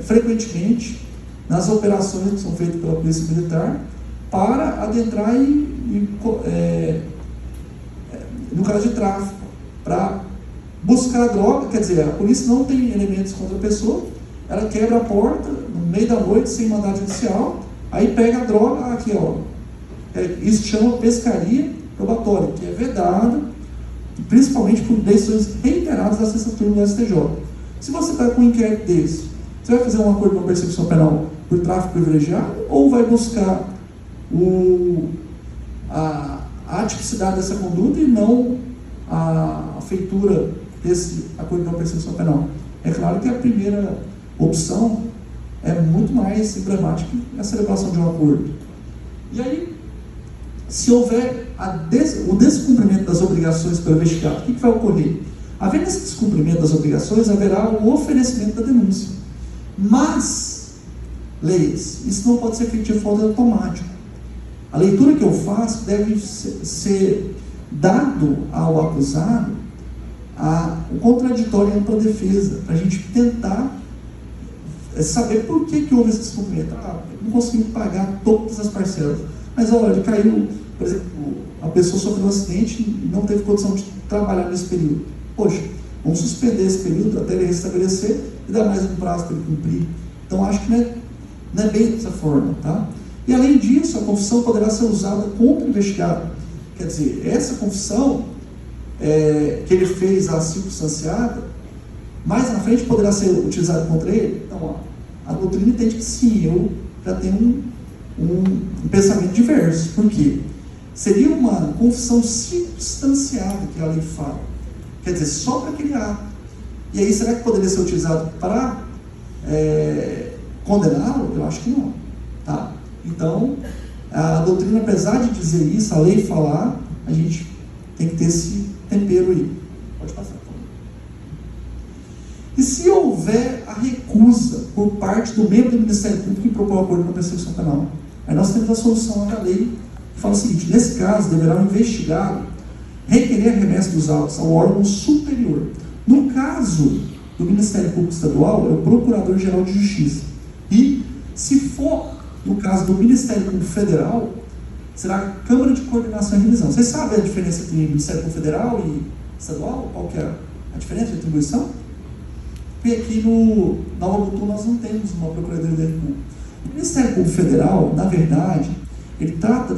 frequentemente nas operações que são feitas pela Polícia Militar para adentrar no caso de tráfico, para buscar a droga. Quer dizer, a polícia não tem elementos contra a pessoa, ela quebra a porta no meio da noite sem mandado judicial, aí pega a droga aqui, ó. Isso chama pescaria probatória, que é vedada, principalmente por decisões reiteradas da sexta turma do STJ. Se você está com um inquérito desse, você vai fazer um acordo de não persecução penal por tráfico privilegiado, ou vai buscar a atipicidade dessa conduta e não a feitura desse acordo de não persecução penal? É claro que a primeira opção é muito mais emblemática que a celebração de um acordo. E aí, se houver o descumprimento das obrigações pelo investigado, o que vai ocorrer? Havendo esse descumprimento das obrigações, haverá o oferecimento da denúncia. Mas, leis, isso não pode ser feito de forma automática. A leitura que eu faço deve ser dado ao acusado o contraditório e a ampla defesa, para a gente tentar saber por que houve esse descumprimento. Não conseguimos pagar todas as parcelas. Mas olha, caiu, por exemplo, a pessoa sofreu um acidente e não teve condição de trabalhar nesse período. Poxa, vamos suspender esse período até ele restabelecer e dar mais um prazo para ele cumprir. Então, acho que não é bem dessa forma, tá? E, além disso, a confissão poderá ser usada contra o investigado. Quer dizer, essa confissão que ele fez a circunstanciada, mais na frente poderá ser utilizada contra ele. Então, a doutrina entende que sim, eu já tenho um pensamento diverso. Por quê? Seria uma confissão circunstanciada que a lei fala. Quer dizer, só para aquele ato. E aí, será que poderia ser utilizado para condená-lo? Eu acho que não. Tá? Então, a doutrina, apesar de dizer isso, a lei falar, a gente tem que ter esse tempero aí. Pode passar, por favor. E se houver a recusa por parte do membro do Ministério Público em propor um acordo com a persecução penal? Aí nós temos a solução da lei, que fala o seguinte: nesse caso, deverá o investigado requerer a remessa dos autos ao órgão superior. No caso do Ministério Público Estadual, é o Procurador-Geral de Justiça. E, se for no caso do Ministério Público Federal, será a Câmara de Coordenação e Revisão. Vocês sabem a diferença entre Ministério Público Federal e Estadual? Qual que é a diferença de atribuição? Porque aqui no Nova Mutum nós não temos uma Procuradoria da República. O Ministério Público Federal, na verdade, ele trata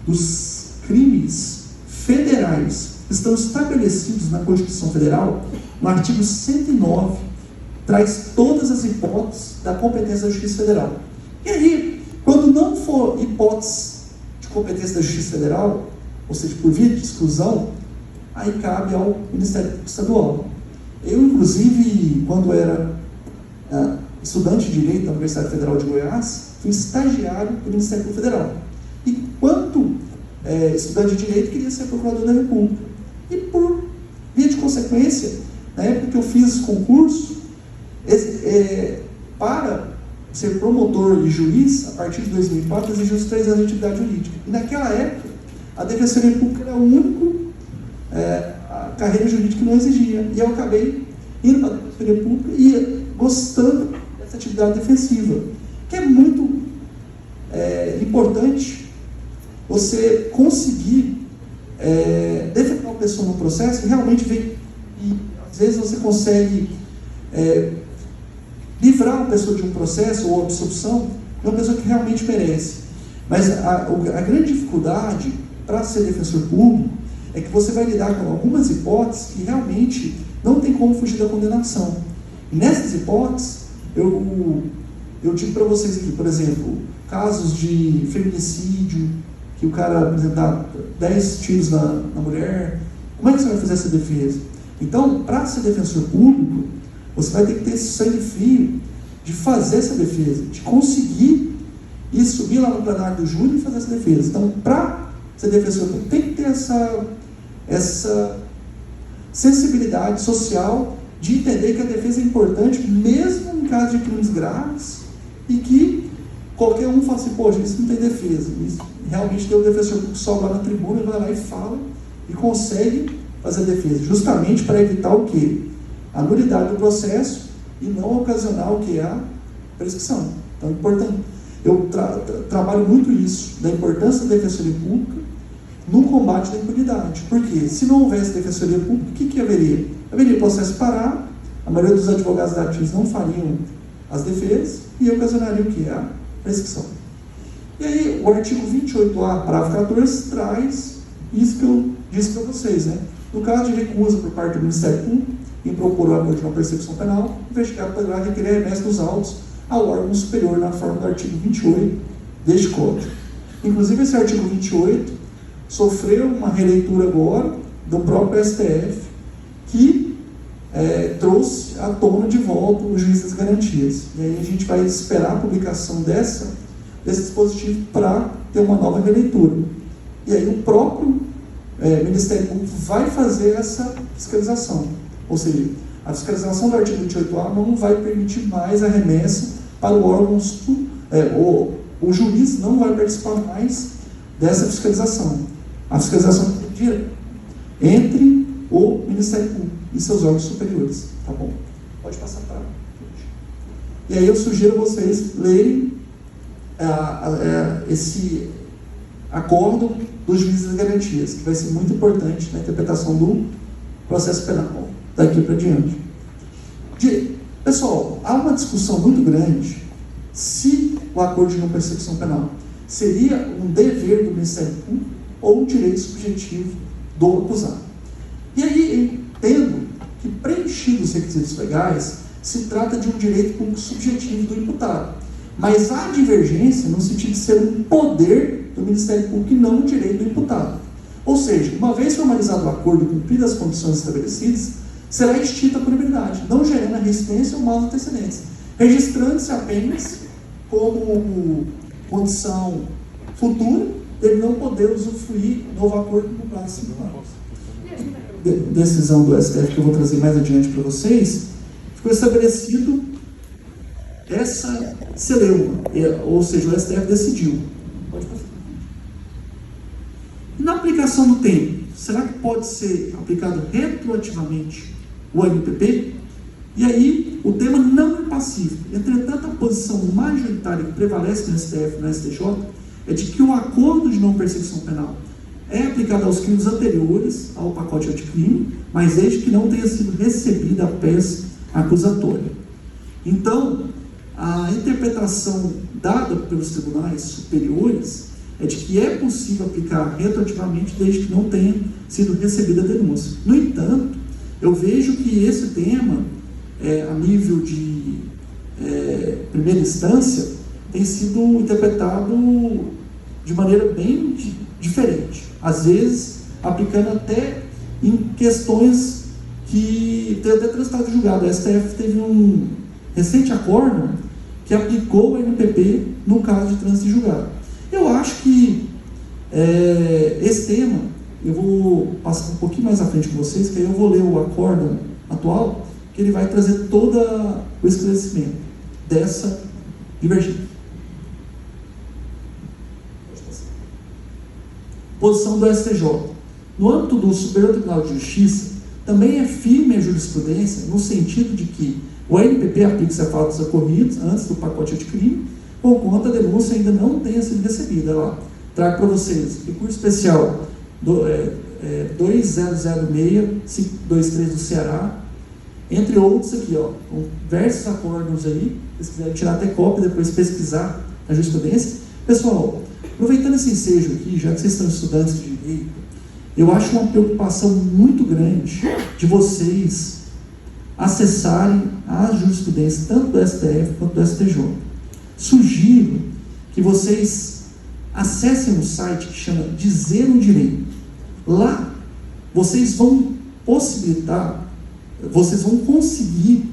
dos crimes federais que estão estabelecidos na Constituição Federal. No artigo 109, traz todas as hipóteses da competência da Justiça Federal. E aí, quando não for hipótese de competência da Justiça Federal, ou seja, por via de exclusão, aí cabe ao Ministério Público Estadual. Eu, inclusive, quando era estudante de Direito na Universidade Federal de Goiás, fui estagiário do Ministério Público Federal. E, enquanto estudante de Direito, queria ser Procurador da República. E, por via de consequência, na época que eu fiz concurso, para ser promotor e juiz, a partir de 2004, exigiu os 3 anos de atividade jurídica. E naquela época, a Defensoria Pública era a única carreira jurídica que não exigia. E eu acabei indo para a Defensoria Pública e gostando dessa atividade defensiva, que é muito importante você conseguir defender uma pessoa no processo e realmente ver, e às vezes você consegue livrar uma pessoa de um processo ou absolução de uma pessoa que realmente merece. Mas a grande dificuldade para ser defensor público é que você vai lidar com algumas hipóteses que realmente não tem como fugir da condenação. E nessas hipóteses, eu digo para vocês aqui, por exemplo, casos de feminicídio, que o cara, por exemplo, dá 10 tiros na mulher. Como é que você vai fazer essa defesa? Então, para ser defensor público, você vai ter que ter esse sangue frio de fazer essa defesa, de conseguir ir subir lá no plenário do júri e fazer essa defesa. Então, para ser defensor público, tem que ter essa sensibilidade social de entender que a defesa é importante, mesmo em caso de crimes graves, e que qualquer um fala assim: poxa, isso não tem defesa. Isso, realmente tem o defensor público só lá na tribuna, vai lá e fala, e consegue fazer a defesa, justamente para evitar o quê? A nulidade do processo e não ocasionar o que é a prescrição. Então, é importante. Eu trabalho muito isso, da importância da defensoria pública no combate da impunidade. Porque se não houvesse defensoria pública, o que haveria? Haveria processo parado, a maioria dos advogados ativos não fariam as defesas e ocasionaria o que é a prescrição. E aí, o artigo 28A, parágrafo 14, traz isso que eu disse para vocês, né? No caso de recusa por parte do Ministério Público em propor o acordo de uma persecução penal, o investigado poderá requerer a remessa dos autos ao órgão superior na forma do artigo 28 deste Código. Inclusive, esse artigo 28 sofreu uma releitura agora do próprio STF, que trouxe à tona de volta o juiz das garantias. E aí a gente vai esperar a publicação desse dispositivo para ter uma nova releitura. E aí o próprio Ministério Público vai fazer essa fiscalização. Ou seja, a fiscalização do artigo 28A não vai permitir mais a remessa para o órgão, o juiz não vai participar mais dessa fiscalização. A fiscalização é direta entre o Ministério Público e seus órgãos superiores. Tá bom? Pode passar para frente. E aí eu sugiro vocês lerem esse acordo dos juízes de garantias, que vai ser muito importante na interpretação do processo penal daqui para diante. Pessoal, há uma discussão muito grande se o acordo de não persecução penal seria um dever do Ministério Público ou um direito subjetivo do acusado. E aí, entendo que, preenchidos os requisitos legais, se trata de um direito público subjetivo do imputado. Mas há divergência no sentido de ser um poder do Ministério Público e não um direito do imputado. Ou seja, uma vez formalizado o acordo e cumpridas as condições estabelecidas, será extinta a punibilidade, não gerando a resistência ou maus antecedentes, registrando-se apenas como condição futura dele não poder usufruir novo acordo no prazo de 5 anos. Decisão do STF que eu vou trazer mais adiante para vocês, ficou estabelecido essa celeuma, ou seja, o STF decidiu. Pode passar. E na aplicação do tempo, será que pode ser aplicado retroativamente o MPP? E aí, o tema não é pacífico. Entretanto, a posição majoritária que prevalece no STF e no STJ é de que o acordo de não persecução penal é aplicado aos crimes anteriores ao pacote anticrime, mas desde que não tenha sido recebida a peça acusatória. Então, a interpretação dada pelos tribunais superiores é de que é possível aplicar retroativamente desde que não tenha sido recebida a denúncia. No entanto, eu vejo que esse tema, a nível de primeira instância, tem sido interpretado de maneira bem diferente. Às vezes, aplicando até em questões que tem até transitado julgado. A STF teve um recente acordo que aplicou o NPP no caso de trânsito julgado. Eu acho que esse tema, eu vou passar um pouquinho mais à frente com vocês, que aí eu vou ler o acordo atual, que ele vai trazer todo o esclarecimento dessa divergência. Posição do STJ. No âmbito do Superior Tribunal de Justiça, também é firme a jurisprudência no sentido de que o NPP aplica-se a fatos ocorridos antes do pacote anticrime, por conta a denúncia ainda não tenha sido recebida. Lá, trago para vocês recurso especial 2006-523 do Ceará, entre outros aqui, com diversos acordos aí, se quiserem tirar até cópia, depois pesquisar a jurisprudência. Pessoal, aproveitando esse ensejo aqui, já que vocês estão estudantes de direito, eu acho uma preocupação muito grande de vocês acessarem a jurisprudência tanto do STF quanto do STJ. Sugiro que vocês acessem um site que chama Dizer um Direito. Lá, vocês vão conseguir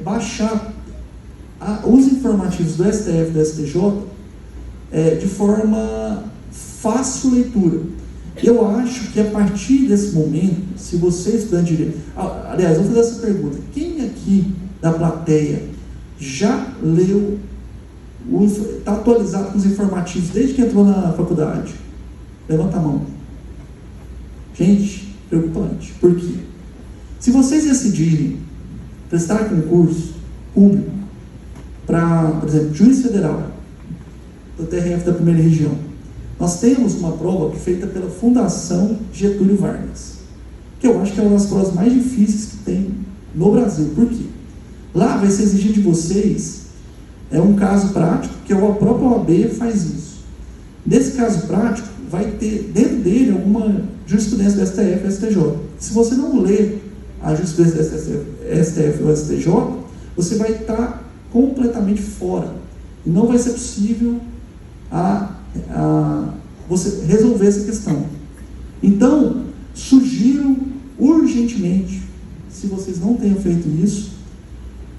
baixar os informativos do STF e do STJ de forma fácil leitura. Eu acho que a partir desse momento, se você estudar direito... Aliás, vou fazer essa pergunta. Quem aqui da plateia já leu, está atualizado com os informativos desde que entrou na faculdade? Levanta a mão. Gente, preocupante. Por quê? Se vocês decidirem prestar concurso público para, por exemplo, juiz federal do TRF da primeira região, nós temos uma prova feita pela Fundação Getúlio Vargas, que eu acho que é uma das provas mais difíceis que tem no Brasil. Por quê? Lá vai ser exigido de vocês um caso prático, que a própria OAB faz isso. Nesse caso prático, vai ter dentro dele alguma jurisprudência do STF e STJ. Se você não ler a jurisprudência do STF ou STJ, você vai estar completamente fora. E não vai ser possível você resolver essa questão. Então, sugiro urgentemente urgentemente, se vocês não tenham feito isso,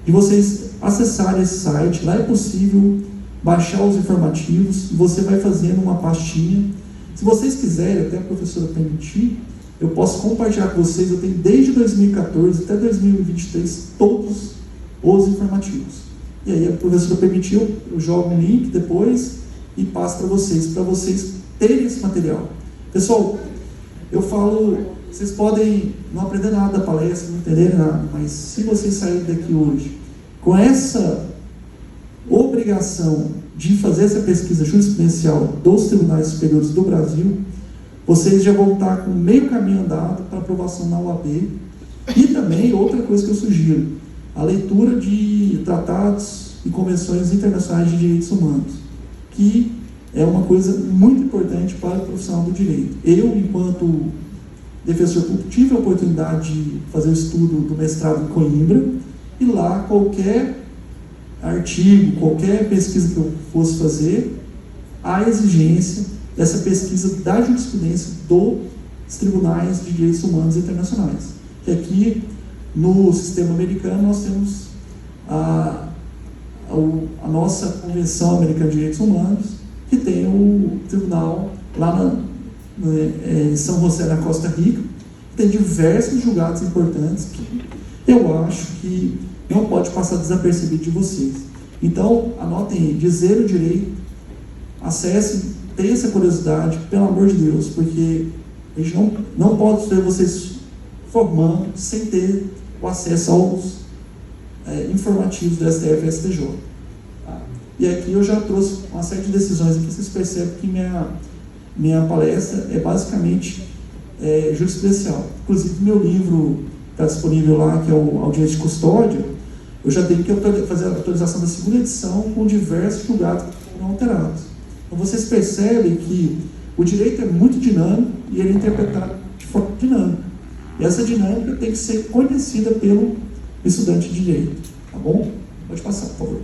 de vocês acessarem esse site. Lá é possível baixar os informativos, e você vai fazendo uma pastinha. Se vocês quiserem, até a professora permitir, eu posso compartilhar com vocês. Eu tenho desde 2014 até 2023 todos os informativos. E aí a professora permitiu, eu jogo um link depois e passo para vocês terem esse material. Pessoal, eu falo, vocês podem não aprender nada da palestra, não entenderem nada, mas se vocês saírem daqui hoje com essa obrigação de fazer essa pesquisa jurisprudencial dos tribunais superiores do Brasil, vocês já vão estar com meio caminho andado para aprovação na OAB. E também, outra coisa que eu sugiro, a leitura de tratados e convenções internacionais de direitos humanos, que é uma coisa muito importante para o profissional do direito. Eu, enquanto defensor público, tive a oportunidade de fazer o estudo do mestrado em Coimbra, e lá qualquer artigo, qualquer pesquisa que eu fosse fazer, há exigência dessa pesquisa da jurisprudência dos tribunais de direitos humanos internacionais. Que aqui, no sistema americano, nós temos a nossa Convenção Americana de Direitos Humanos, que tem o tribunal lá em São José, na Costa Rica, que tem diversos julgados importantes que eu acho que não pode passar desapercebido de vocês. Então, anotem aí, dizer o direito, acessem, tenham essa curiosidade, pelo amor de Deus, porque a gente não pode ter vocês formando sem ter o acesso aos informativos do STF e STJ. Tá? E aqui eu já trouxe uma série de decisões aqui, vocês percebem que minha palestra é basicamente jurisprudencial. Inclusive, meu livro está disponível lá, que é o Audiência de Custódia. Eu já tenho que fazer a atualização da segunda edição com diversos julgados que foram alterados. Então, vocês percebem que o direito é muito dinâmico e ele é interpretado de forma dinâmica. E essa dinâmica tem que ser conhecida pelo estudante de direito. Tá bom? Pode passar, por favor.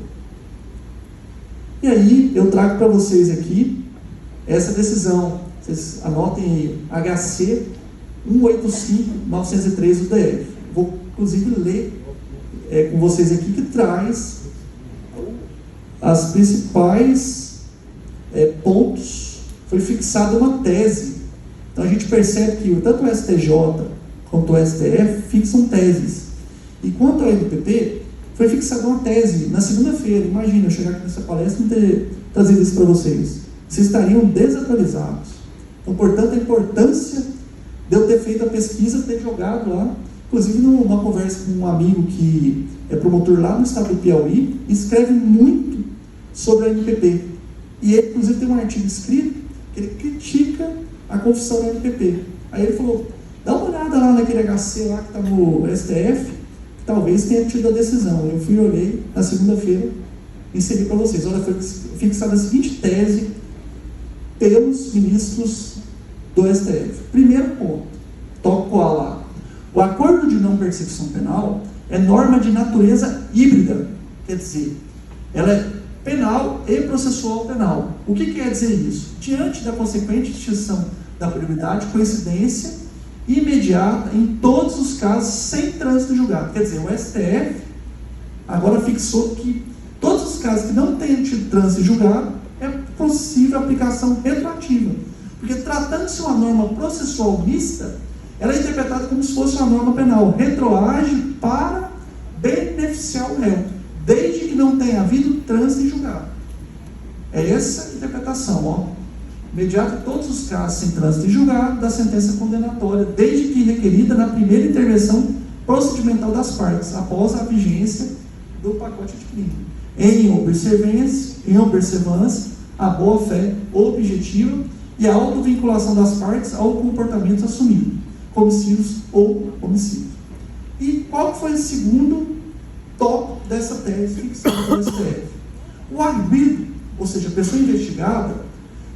E aí, eu trago para vocês aqui essa decisão. Vocês anotem aí, HC 185/903 do DF. Vou, inclusive, ler com vocês aqui, que traz as principais pontos. Foi fixada uma tese. Então, a gente percebe que tanto o STJ quanto o STF fixam teses. E quanto ao MPP, foi fixada uma tese na segunda-feira. Imagina, eu chegar aqui nessa palestra e não ter trazido isso para vocês. Vocês estariam desatualizados. Então, portanto, a importância de eu ter feito a pesquisa, ter jogado lá, inclusive numa conversa com um amigo que é promotor lá no estado do Piauí, escreve muito sobre a MPP. E ele, inclusive, tem um artigo escrito que ele critica a confissão da MPP. Aí ele falou, dá uma olhada lá naquele HC lá que está no STF, que talvez tenha tido a decisão. Eu fui e olhei na segunda-feira e inseri para vocês. Olha, foi fixada a seguinte tese pelos ministros do STF. Primeiro ponto, toco lá. O acordo de não persecução penal é norma de natureza híbrida, quer dizer, ela é penal e processual penal. O que quer dizer isso? Diante da consequente extinção da prioridade, coincidência imediata em todos os casos sem trânsito julgado. Quer dizer, o STF agora fixou que todos os casos que não tenham tido trânsito julgado é possível aplicação retroativa. Porque tratando-se uma norma processual mista, ela é interpretada como se fosse uma norma penal. Retroage para beneficiar o réu, desde que não tenha havido trânsito julgado. É essa a interpretação, ó. Imediato em todos os casos sem trânsito julgado da sentença condenatória, desde que requerida na primeira intervenção procedimental das partes, após a vigência do pacote de crime. Em observância, a boa-fé objetiva e a autovinculação das partes ao comportamento assumido, homicídios ou homicídio. E qual foi o segundo tópico dessa tese fixada pelo STF? O arguido, ou seja, a pessoa investigada,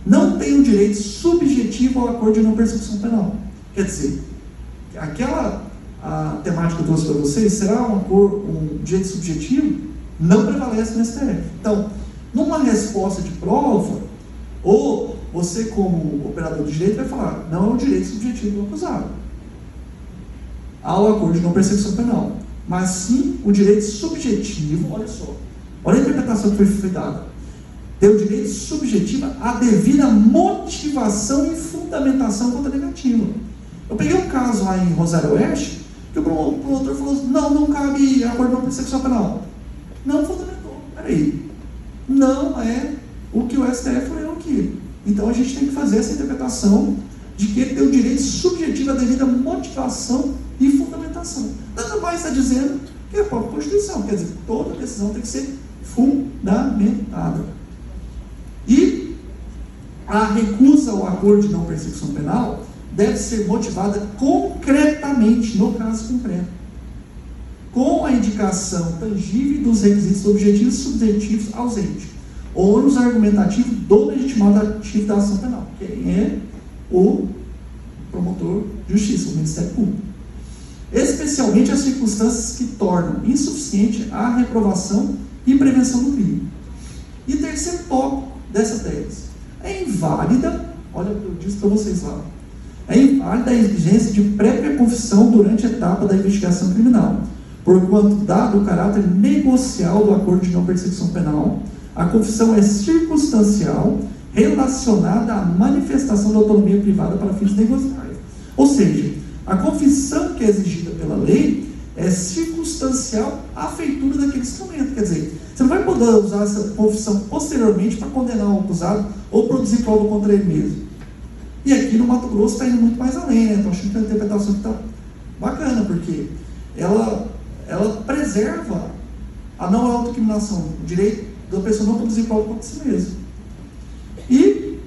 não tem o direito subjetivo ao acordo de não persecução penal. Quer dizer, a temática que eu trouxe para vocês, será um direito subjetivo? Não prevalece no STF. Então, numa resposta de prova, ou você, como operador de direito, vai falar, não é um direito subjetivo do acusado. ao acordo de não persecução penal, mas sim o direito subjetivo, olha só, olha a interpretação que foi dada, tem o direito subjetivo à devida motivação e fundamentação contra a negativa. Eu peguei um caso lá em Rosário Oeste, que o promotor falou assim, não cabe acordo de não persecução penal. Não fundamentou, peraí, não é o que o STF leu aqui. Então a gente tem que fazer essa interpretação de que ele tem o direito subjetivo à devida motivação e fundamentação. Nada mais está dizendo que é a própria Constituição, quer dizer, toda decisão tem que ser fundamentada. E a recusa ao acordo de não persecução penal deve ser motivada concretamente, no caso concreto, com a indicação tangível dos requisitos objetivos e subjetivos ausentes, ônus argumentativo do legitimado ativo da ação penal, quem é o promotor de justiça, o Ministério Público. Especialmente as circunstâncias que tornam insuficiente a reprovação e prevenção do crime. E terceiro tópico dessa tese, é inválida, olha o que eu disse para vocês lá, é inválida a exigência de prévia confissão durante a etapa da investigação criminal, porquanto, dado o caráter negocial do acordo de não persecução penal, a confissão é circunstancial, relacionada à manifestação da autonomia privada para fins negociais. Ou seja, a confissão que é exigida pela lei é circunstancial à feitura daquele instrumento. Quer dizer, você não vai poder usar essa confissão posteriormente para condenar o acusado ou produzir prova contra ele mesmo. E aqui no Mato Grosso está indo muito mais além, né? Estou achando que a interpretação está bacana, porque ela preserva a não autoincriminação, o direito da pessoa não produzir prova contra si mesmo. E,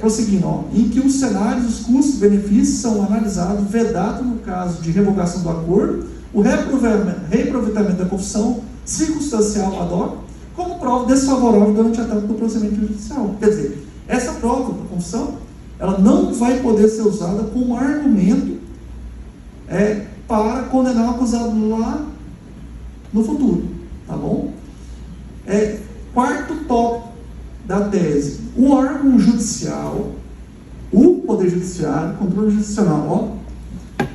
prosseguindo, em que os cenários, os custos e benefícios são analisados, vedado no caso de revogação do acordo, o reaproveitamento da confissão circunstancial ad hoc, como prova desfavorável durante a etapa do procedimento judicial. Quer dizer, essa prova da confissão, ela não vai poder ser usada como argumento para condenar o acusado lá no futuro, tá bom? Quarto tópico da tese, o órgão judicial, o Poder Judiciário, controle judicial,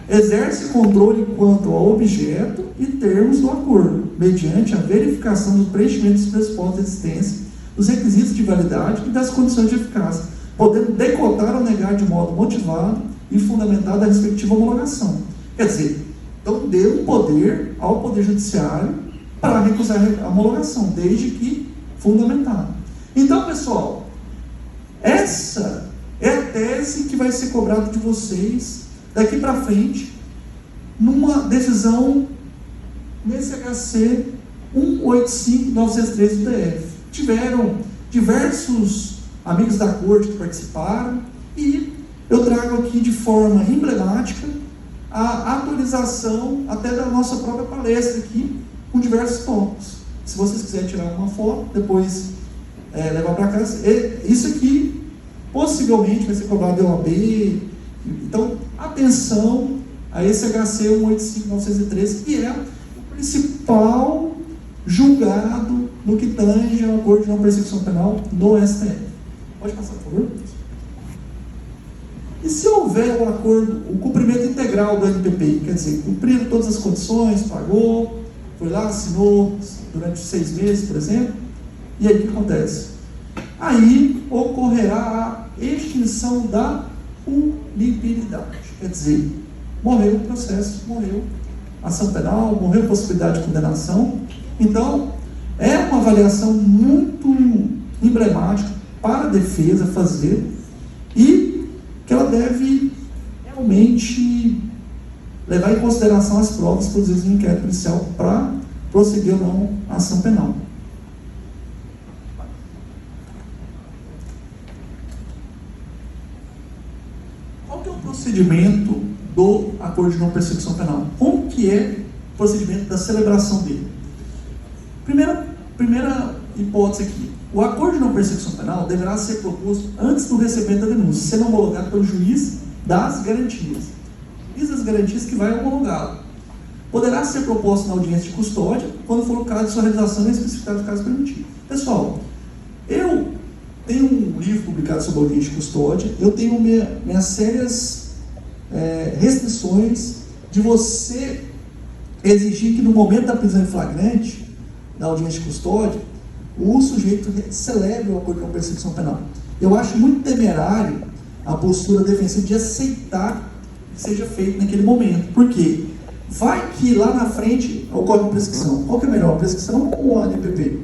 exerce controle quanto ao objeto e termos do acordo, mediante a verificação do preenchimento dos pressupostos de existência, dos requisitos de validade e das condições de eficácia, podendo decotar ou negar de modo motivado e fundamentado a respectiva homologação. Quer dizer, então deu um poder ao Poder Judiciário para recusar a homologação, desde que fundamentado. Então, pessoal, essa é a tese que vai ser cobrada de vocês daqui para frente, numa decisão nesse HC 185/903 do DF. Tiveram diversos amigos da corte que participaram e eu trago aqui de forma emblemática a atualização até da nossa própria palestra aqui, com diversos tópicos. Se vocês quiserem tirar uma foto, depois levar para casa, isso aqui possivelmente vai ser cobrado da OAB. Então, atenção a esse HC 185/903, que é o principal julgado no que tange ao acordo de não persecução penal no STF. Pode passar, por favor? E se houver um acordo, o cumprimento integral do NPP, quer dizer, cumprindo todas as condições, pagou, foi lá, assinou durante 6 meses, por exemplo, e aí o que acontece? Aí ocorrerá a extinção da punibilidade, quer dizer, morreu o processo, morreu a ação penal, morreu a possibilidade de condenação. Então, é uma avaliação muito emblemática para a defesa fazer e que ela deve realmente levar em consideração as provas produzidas no inquérito inicial para prosseguir ou não a ação penal. Qual que é o procedimento do acordo de não persecução penal? Como que é o procedimento da celebração dele? Primeira hipótese aqui. O acordo de não persecução penal deverá ser proposto antes do recebimento da denúncia, sendo homologado pelo juiz das garantias. O juiz das garantias que vai homologá-lo. Poderá ser proposto na audiência de custódia, quando for o caso de sua realização e especificado o caso permitido. Pessoal, eu tenho um livro publicado sobre audiência de custódia, eu tenho minhas sérias restrições de você exigir que no momento da prisão em flagrante, da audiência de custódia, o sujeito celebre o acordo de não persecução penal. Eu acho muito temerário a postura defensiva de aceitar que seja feito naquele momento. Por quê? Vai que lá na frente ocorre uma prescrição. Qual que é melhor, a prescrição ou a ADPP?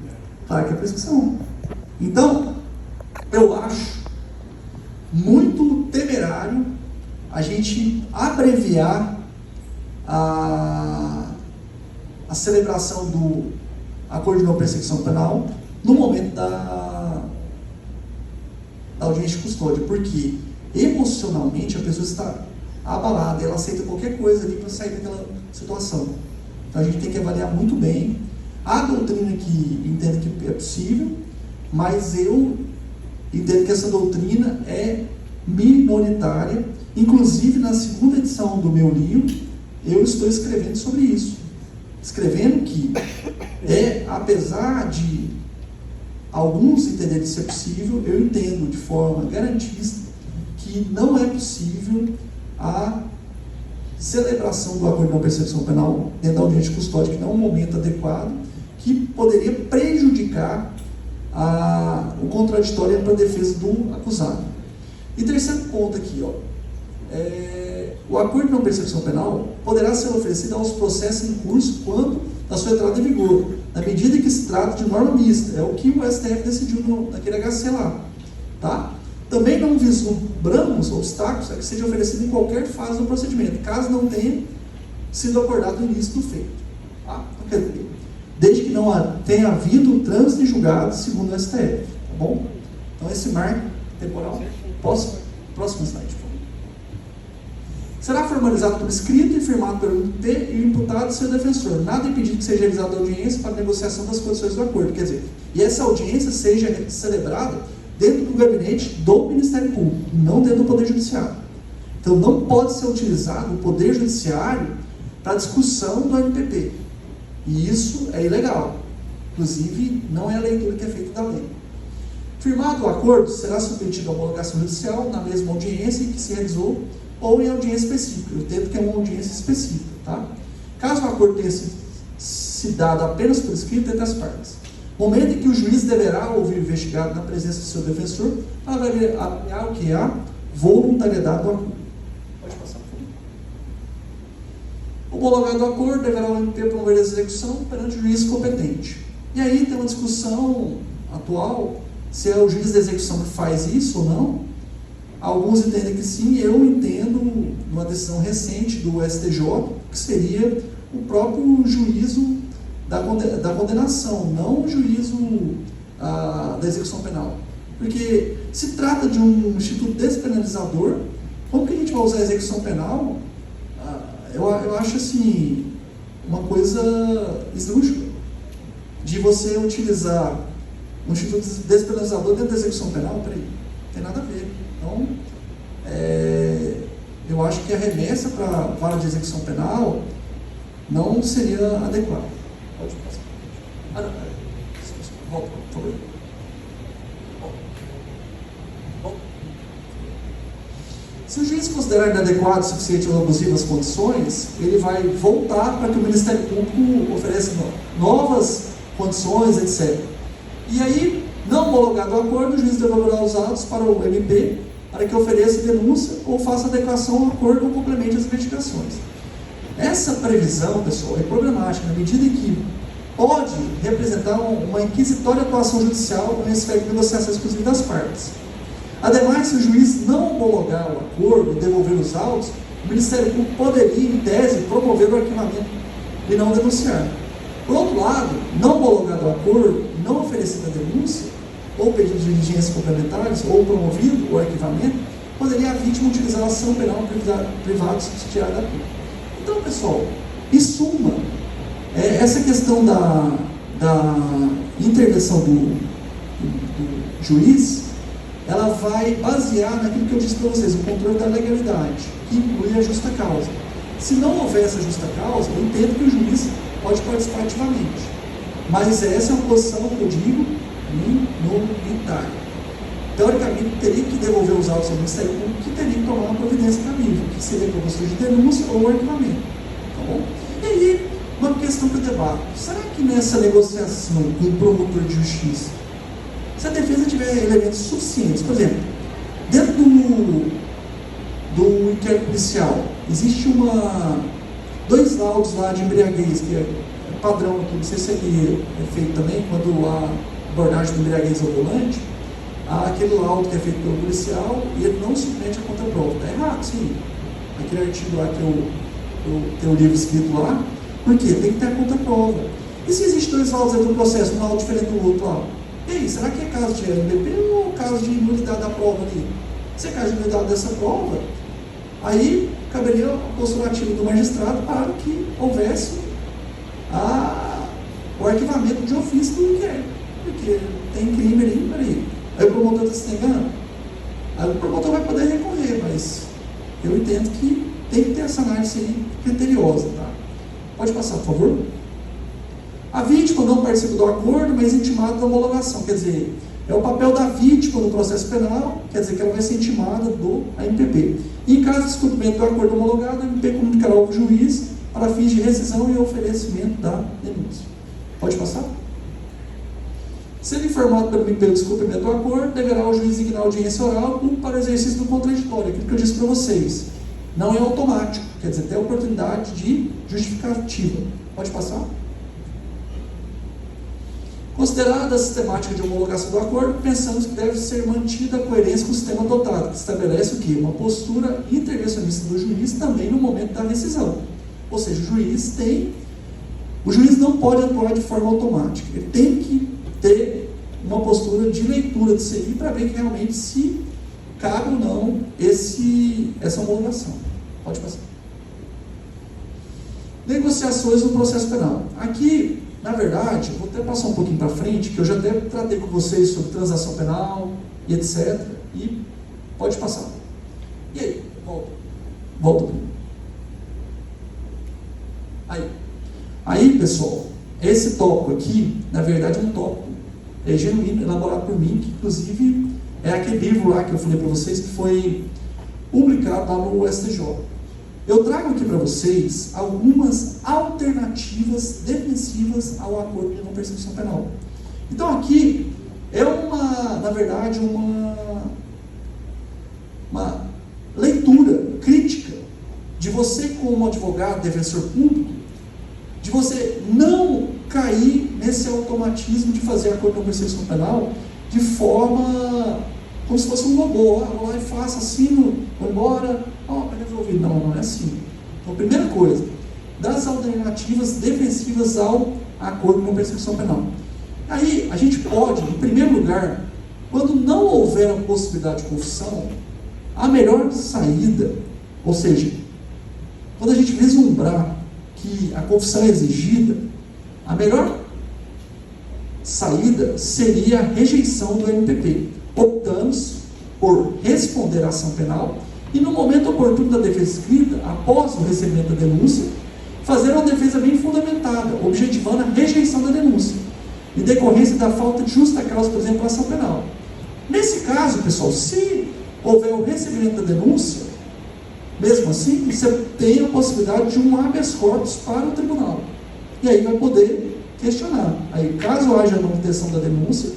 Claro que é a prescrição. Então, eu acho muito temerário a gente abreviar a celebração do acordo de não persecução penal no momento da audiência de custódia, porque emocionalmente a pessoa está abalada, ela aceita qualquer coisa ali para sair daquela situação. Então a gente tem que avaliar muito bem. A doutrina que entende que é possível, mas eu entendo que essa doutrina é minoritária. Inclusive, na segunda edição do meu livro, eu estou escrevendo sobre isso. Escrevendo que, apesar de alguns entenderem que isso é possível, eu entendo de forma garantista que não é possível a celebração do acordo de não persecução penal dentro da audiência de custódia, que não é um momento adequado, que poderia prejudicar o contraditório para a defesa do acusado. E terceiro ponto aqui, o acordo de não persecução penal poderá ser oferecido aos processos em curso quando da sua entrada em vigor, na medida em que se trata de norma mista. É o que o STF decidiu naquele HC lá. Tá? Também não vislumbramos obstáculos a que seja oferecido em qualquer fase do procedimento, caso não tenha sido acordado o início do feito. Tá? Desde que não tenha havido trânsito em julgado segundo o STF. Tá bom? Então esse marco temporal. Próximo slide, por favor. Será formalizado por escrito e firmado pelo MP e o imputado e seu defensor. Nada impedindo que seja realizada a audiência para negociação das condições do acordo. Quer dizer, e essa audiência seja celebrada dentro do gabinete do Ministério Público, não dentro do Poder Judiciário. Então, não pode ser utilizado o Poder Judiciário para discussão do MPP. E isso é ilegal. Inclusive, não é a leitura que é feita da lei. Firmado o acordo, será submetido à homologação judicial na mesma audiência em que se realizou ou em audiência específica. Eu entendo que é uma audiência específica. Tá? Caso o acordo tenha se dado apenas por escrito entre as partes. Momento em que o juiz deverá ouvir o investigado na presença do seu defensor para avaliar o que é a voluntariedade do acordo. Pode passar, por favor. Homologado o acordo, deverá o MP promover a execução perante o juiz competente. E aí tem uma discussão atual se é o juiz da execução que faz isso ou não. Alguns entendem que sim, eu entendo, numa decisão recente do STJ, que seria o próprio juízo da condenação, não o juízo da execução penal. Porque se trata de um instituto despenalizador, como que a gente vai usar a execução penal? Eu acho assim, uma coisa esdrúxula, de você utilizar um instituto despenalizador dentro da execução penal. Peraí, não tem nada a ver. Então, eu acho que a remessa para a vara de execução penal não seria adequada. Pode passar. Volta, por favor. Se o juiz considerar inadequado, suficiente ou abusivo as condições, ele vai voltar para que o Ministério Público ofereça novas condições, etc. E aí, não homologado o acordo, o juiz devolverá os autos para o MP para que ofereça denúncia ou faça adequação ao acordo ou complemente as investigações. Essa previsão, pessoal, é problemática na medida em que pode representar uma inquisitória atuação judicial com esfera de negociação exclusiva das partes. Ademais, se o juiz não homologar o acordo, devolver os autos, o Ministério Público poderia, em tese, promover o arquivamento e não denunciar. Por outro lado, não homologado o acordo, não oferecida a denúncia, ou pedido de diligências complementares, ou promovido o arquivamento, poderia a vítima utilizar a ação penal privada subsidiária da pena. Então, pessoal, em suma, essa questão da intervenção do juiz, ela vai basear naquilo que eu disse para vocês, o controle da legalidade, que inclui a justa causa. Se não houver essa justa causa, eu entendo que o juiz pode participar ativamente. Mas essa é uma posição que eu digo minoritária. teoricamente, teria que devolver os autos ao Ministério Público, que teria que tomar uma providência cabível, que seria a proposta de denúncia ou arquivamento. Tá bom? E aí, uma questão para o debate. Será que nessa negociação com o promotor de justiça, se a defesa tiver elementos suficientes, por exemplo, dentro do inquérito policial, existe dois laudos lá de embriaguez, que é padrão aqui, não sei se ele é feito também, quando a abordagem do embriaguez ao volante, há aquele laudo que é feito pelo policial e ele não submete a contraprova. Está errado, sim. Aquele artigo lá que eu tenho o livro escrito lá, por quê? Tem que ter a contraprova. E se existem dois laudos dentro do processo, um laudo diferente do outro lá? E aí, será que é caso de LBP ou caso de nulidade da prova ali? Se é caso de nulidade dessa prova, aí caberia o postulativo do magistrado para que houvesse o arquivamento de ofício do inquérito. Porque tem crime ali, peraí. Aí o promotor está se negando. Aí o promotor vai poder recorrer, mas eu entendo que tem que ter essa análise aí criteriosa, tá? Pode passar, por favor. A vítima não participa do acordo, mas intimada da homologação. Quer dizer, é o papel da vítima no processo penal, quer dizer que ela vai ser intimada do AMPP. E em caso de descumprimento do acordo homologado, a AMPP comunicará ao juiz para fins de rescisão e oferecimento da denúncia. Pode passar? Sendo informado pelo MP do descumprimento do acordo, deverá o juiz signar audiência oral para o exercício do contraditório. Aquilo que eu disse para vocês. Não é automático, quer dizer, tem a oportunidade de justificativa. Pode passar? Considerada a sistemática de homologação do acordo, pensamos que deve ser mantida a coerência com o sistema adotado, que estabelece o quê? Uma postura intervencionista do juiz também no momento da rescisão. Ou seja, o juiz não pode atuar de forma automática. Ele tem que ter uma postura de leitura disso aí para ver que realmente se cabe ou não essa homologação. Pode passar. Negociações no processo penal. Aqui, na verdade, vou até passar um pouquinho para frente, que eu já até tratei com vocês sobre transação penal e etc. E pode passar. E aí? Volta. Aí, pessoal, esse tópico aqui, na verdade, é um tópico genuíno, elaborado por mim, que inclusive é aquele livro lá que eu falei para vocês, que foi publicado lá no STJ. Eu trago aqui para vocês algumas alternativas defensivas ao acordo de não persecução penal. Então aqui é na verdade, uma leitura crítica de você como advogado, defensor público, de você não cair nesse automatismo de fazer acordo de não persecução penal de forma como se fosse um robô. Vou lá e faço, assino, vou embora, está resolvido. Não é assim. Então, primeira coisa, das alternativas defensivas ao acordo de não persecução penal. Aí, a gente pode, em primeiro lugar, quando não houver a possibilidade de confissão, a melhor saída, ou seja, quando a gente vislumbrar que a confissão é exigida, a melhor saída seria a rejeição do MPP. Optamos por responder à ação penal e, no momento oportuno da defesa escrita, após o recebimento da denúncia, fazer uma defesa bem fundamentada, objetivando a rejeição da denúncia, em decorrência da falta de justa causa, por exemplo, a ação penal. Nesse caso, pessoal, se houver o recebimento da denúncia, mesmo assim, você tem a possibilidade de um habeas corpus para o tribunal. E aí vai poder questionar. Aí, caso haja a manutenção da denúncia,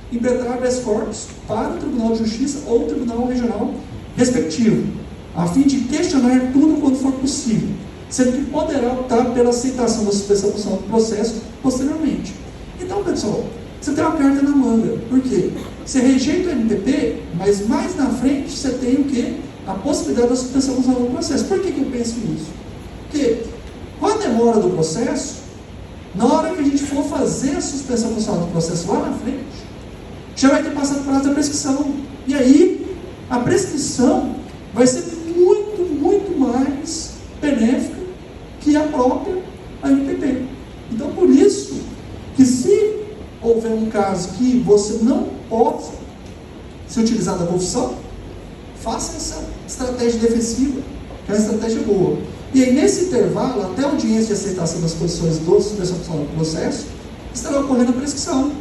impetrar habeas corpus para o Tribunal de Justiça ou o Tribunal Regional respectivo, a fim de questionar tudo quanto for possível, sendo que poderá optar pela aceitação da suspensão do processo posteriormente. Então, pessoal, você tem uma carta na manga. Por quê? Você rejeita o MPP, mas mais na frente você tem o quê? A possibilidade da suspensão do processo. Por que eu penso nisso? Porque com a demora do processo, na hora que a gente for fazer a suspensão do processo lá na frente, já vai ter passado o prazo da prescrição. E aí, a prescrição vai ser muito, muito mais benéfica que a própria AMPP. Então, por isso, que se houver um caso que você não possa se utilizar da confissão, faça essa estratégia defensiva, que é uma estratégia boa. E aí, nesse intervalo, até a audiência de aceitação das posições do suspensão do processo, estará ocorrendo a prescrição.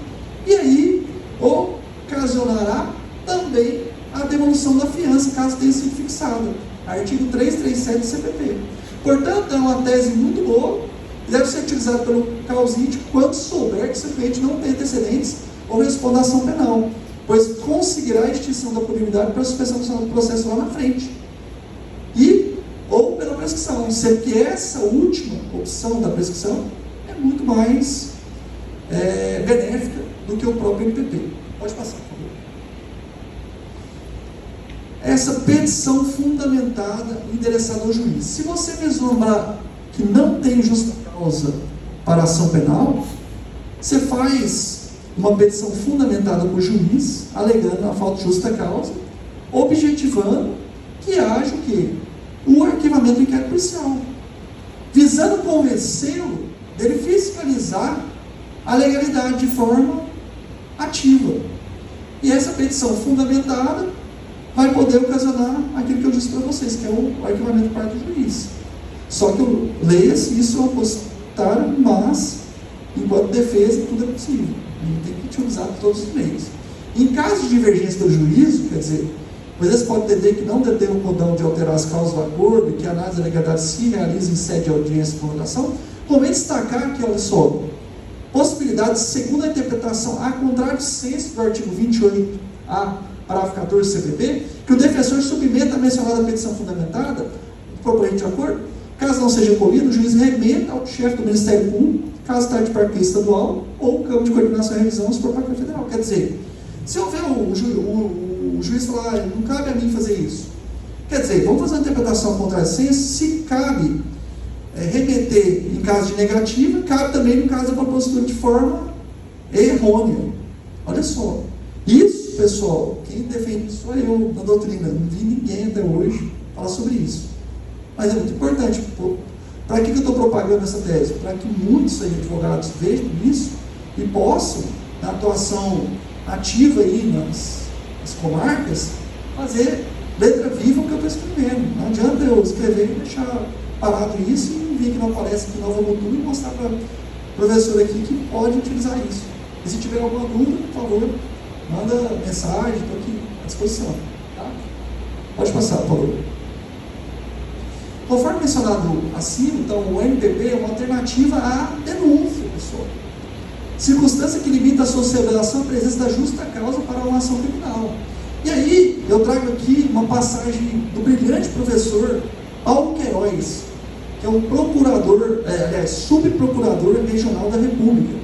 E aí, ocasionará também também a devolução da fiança, caso tenha sido fixada. Artigo 337 do CPP. Portanto, é uma tese muito boa, e deve ser utilizada pelo causídico quando souber que o seu cliente não tem antecedentes ou responde à ação penal, pois conseguirá a extinção da punibilidade para a suspensão do processo lá na frente. Ou pela prescrição, sendo que essa última opção da prescrição é muito mais benéfica do que o próprio MPP. Pode passar, por favor. Essa petição fundamentada endereçada ao juiz. Se você vislumbrar que não tem justa causa para a ação penal, você faz uma petição fundamentada por juiz, alegando a falta de justa causa, objetivando que haja o quê? O arquivamento do inquérito policial, visando convencê-lo dele fiscalizar a legalidade de forma ativa. E essa petição fundamentada vai poder ocasionar aquilo que eu disse para vocês, que é o arquivamento por parte do juiz. Só que eu leia-se isso é um postário, mas, enquanto defesa, tudo é possível. A gente tem que utilizar todos os meios. Em caso de divergência do juízo, quer dizer, às vezes pode entender que não detém o condão de alterar as causas do acordo e que a análise da legalidade se realiza em sede de audiência de prorrogação, convém destacar que, olha só, possibilidade, segundo a interpretação a contrário de senso do artigo 28A, parágrafo 14 do CPP, que o defensor submeta a mencionada petição fundamentada, proponente de acordo, caso não seja ocorrido, o juiz remeta ao chefe do Ministério Público, caso esteja de parquet estadual, ou campo de coordenação e revisão, se for parquet federal. Quer dizer, se houver o juiz falar, não cabe a mim fazer isso. Quer dizer, vamos fazer uma interpretação contrária de senso, se cabe remeter em caso de negativa, cabe também no caso da propositura de forma errônea. Olha só. Isso, pessoal, quem defende isso sou eu na doutrina. Não vi ninguém até hoje falar sobre isso. Mas é muito importante. Para que eu estou propagando essa tese? Para que muitos advogados vejam isso e possam, na atuação ativa aí nas comarcas, fazer letra viva o que eu estou escrevendo. Não adianta eu escrever e deixar parado isso e vir que não aparece aqui Nova Mutum e mostrar para o professor aqui que pode utilizar isso. E se tiver alguma dúvida, por favor, manda mensagem, estou aqui à disposição. Tá? Pode passar, por favor. Conforme mencionado acima, então, o MPP é uma alternativa à denúncia, pessoal. Circunstância que limita a sua celebração à presença da justa causa para uma ação criminal. E aí, eu trago aqui uma passagem do brilhante professor Paulo Queiroz, que é um procurador, subprocurador regional da República.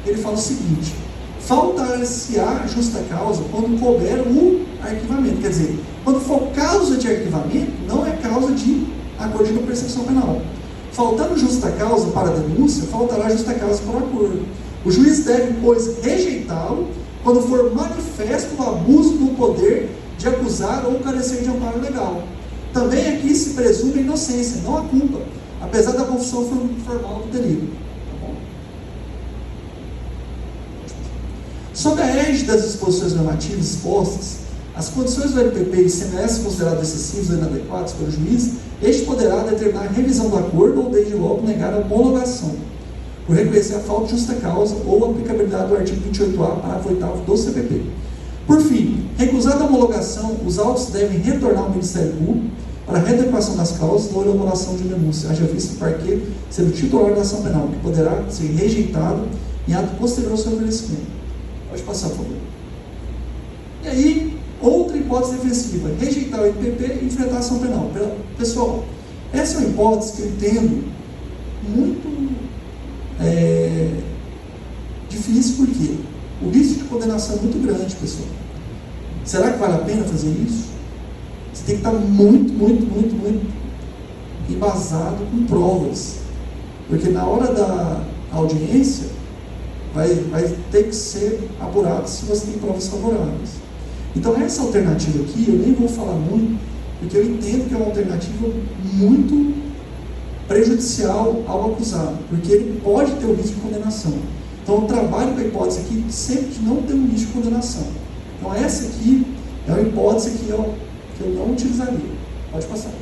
Ele fala o seguinte: faltar-se-á justa causa quando couber o arquivamento. Quer dizer, quando for causa de arquivamento, não é causa de acordo de percepção penal. Faltando justa causa para a denúncia, faltará justa causa para o acordo. O juiz deve, pois, rejeitá-lo quando for manifesto o abuso do poder de acusar ou carecer de amparo legal. Também aqui se presume a inocência, não a culpa, apesar da confissão formal do delito. Tá bom? Sob a égide das disposições normativas expostas, as condições do LPP e ICMS consideradas excessivas ou inadequadas pelo juiz, este poderá determinar a revisão do acordo ou, desde logo, negar a homologação, por reconhecer a falta de justa causa ou a aplicabilidade do artigo 28A, parágrafo 8º do CPP. Por fim, recusada a homologação, os autos devem retornar ao Ministério Público para a readequação das causas ou elaboração de denúncia, haja visto o parquet ser o titular da ação penal, que poderá ser rejeitado em ato posterior ao seu oferecimento. Pode passar, por favor. E aí, outra hipótese defensiva: rejeitar o MPP e enfrentar a ação penal. Pessoal, essa é uma hipótese que eu entendo muito difícil, porque o risco de condenação é muito grande, pessoal. Será que vale a pena fazer isso? Você tem que estar muito embasado com provas, porque na hora da audiência vai ter que ser apurado se você tem provas favoráveis. Então essa alternativa aqui, eu nem vou falar muito, porque eu entendo que é uma alternativa muito prejudicial ao acusado, porque ele pode ter o risco de condenação. Então eu trabalho com a hipótese aqui sempre de não ter um risco de condenação. Então essa aqui é uma hipótese que eu não utilizaria. Pode passar.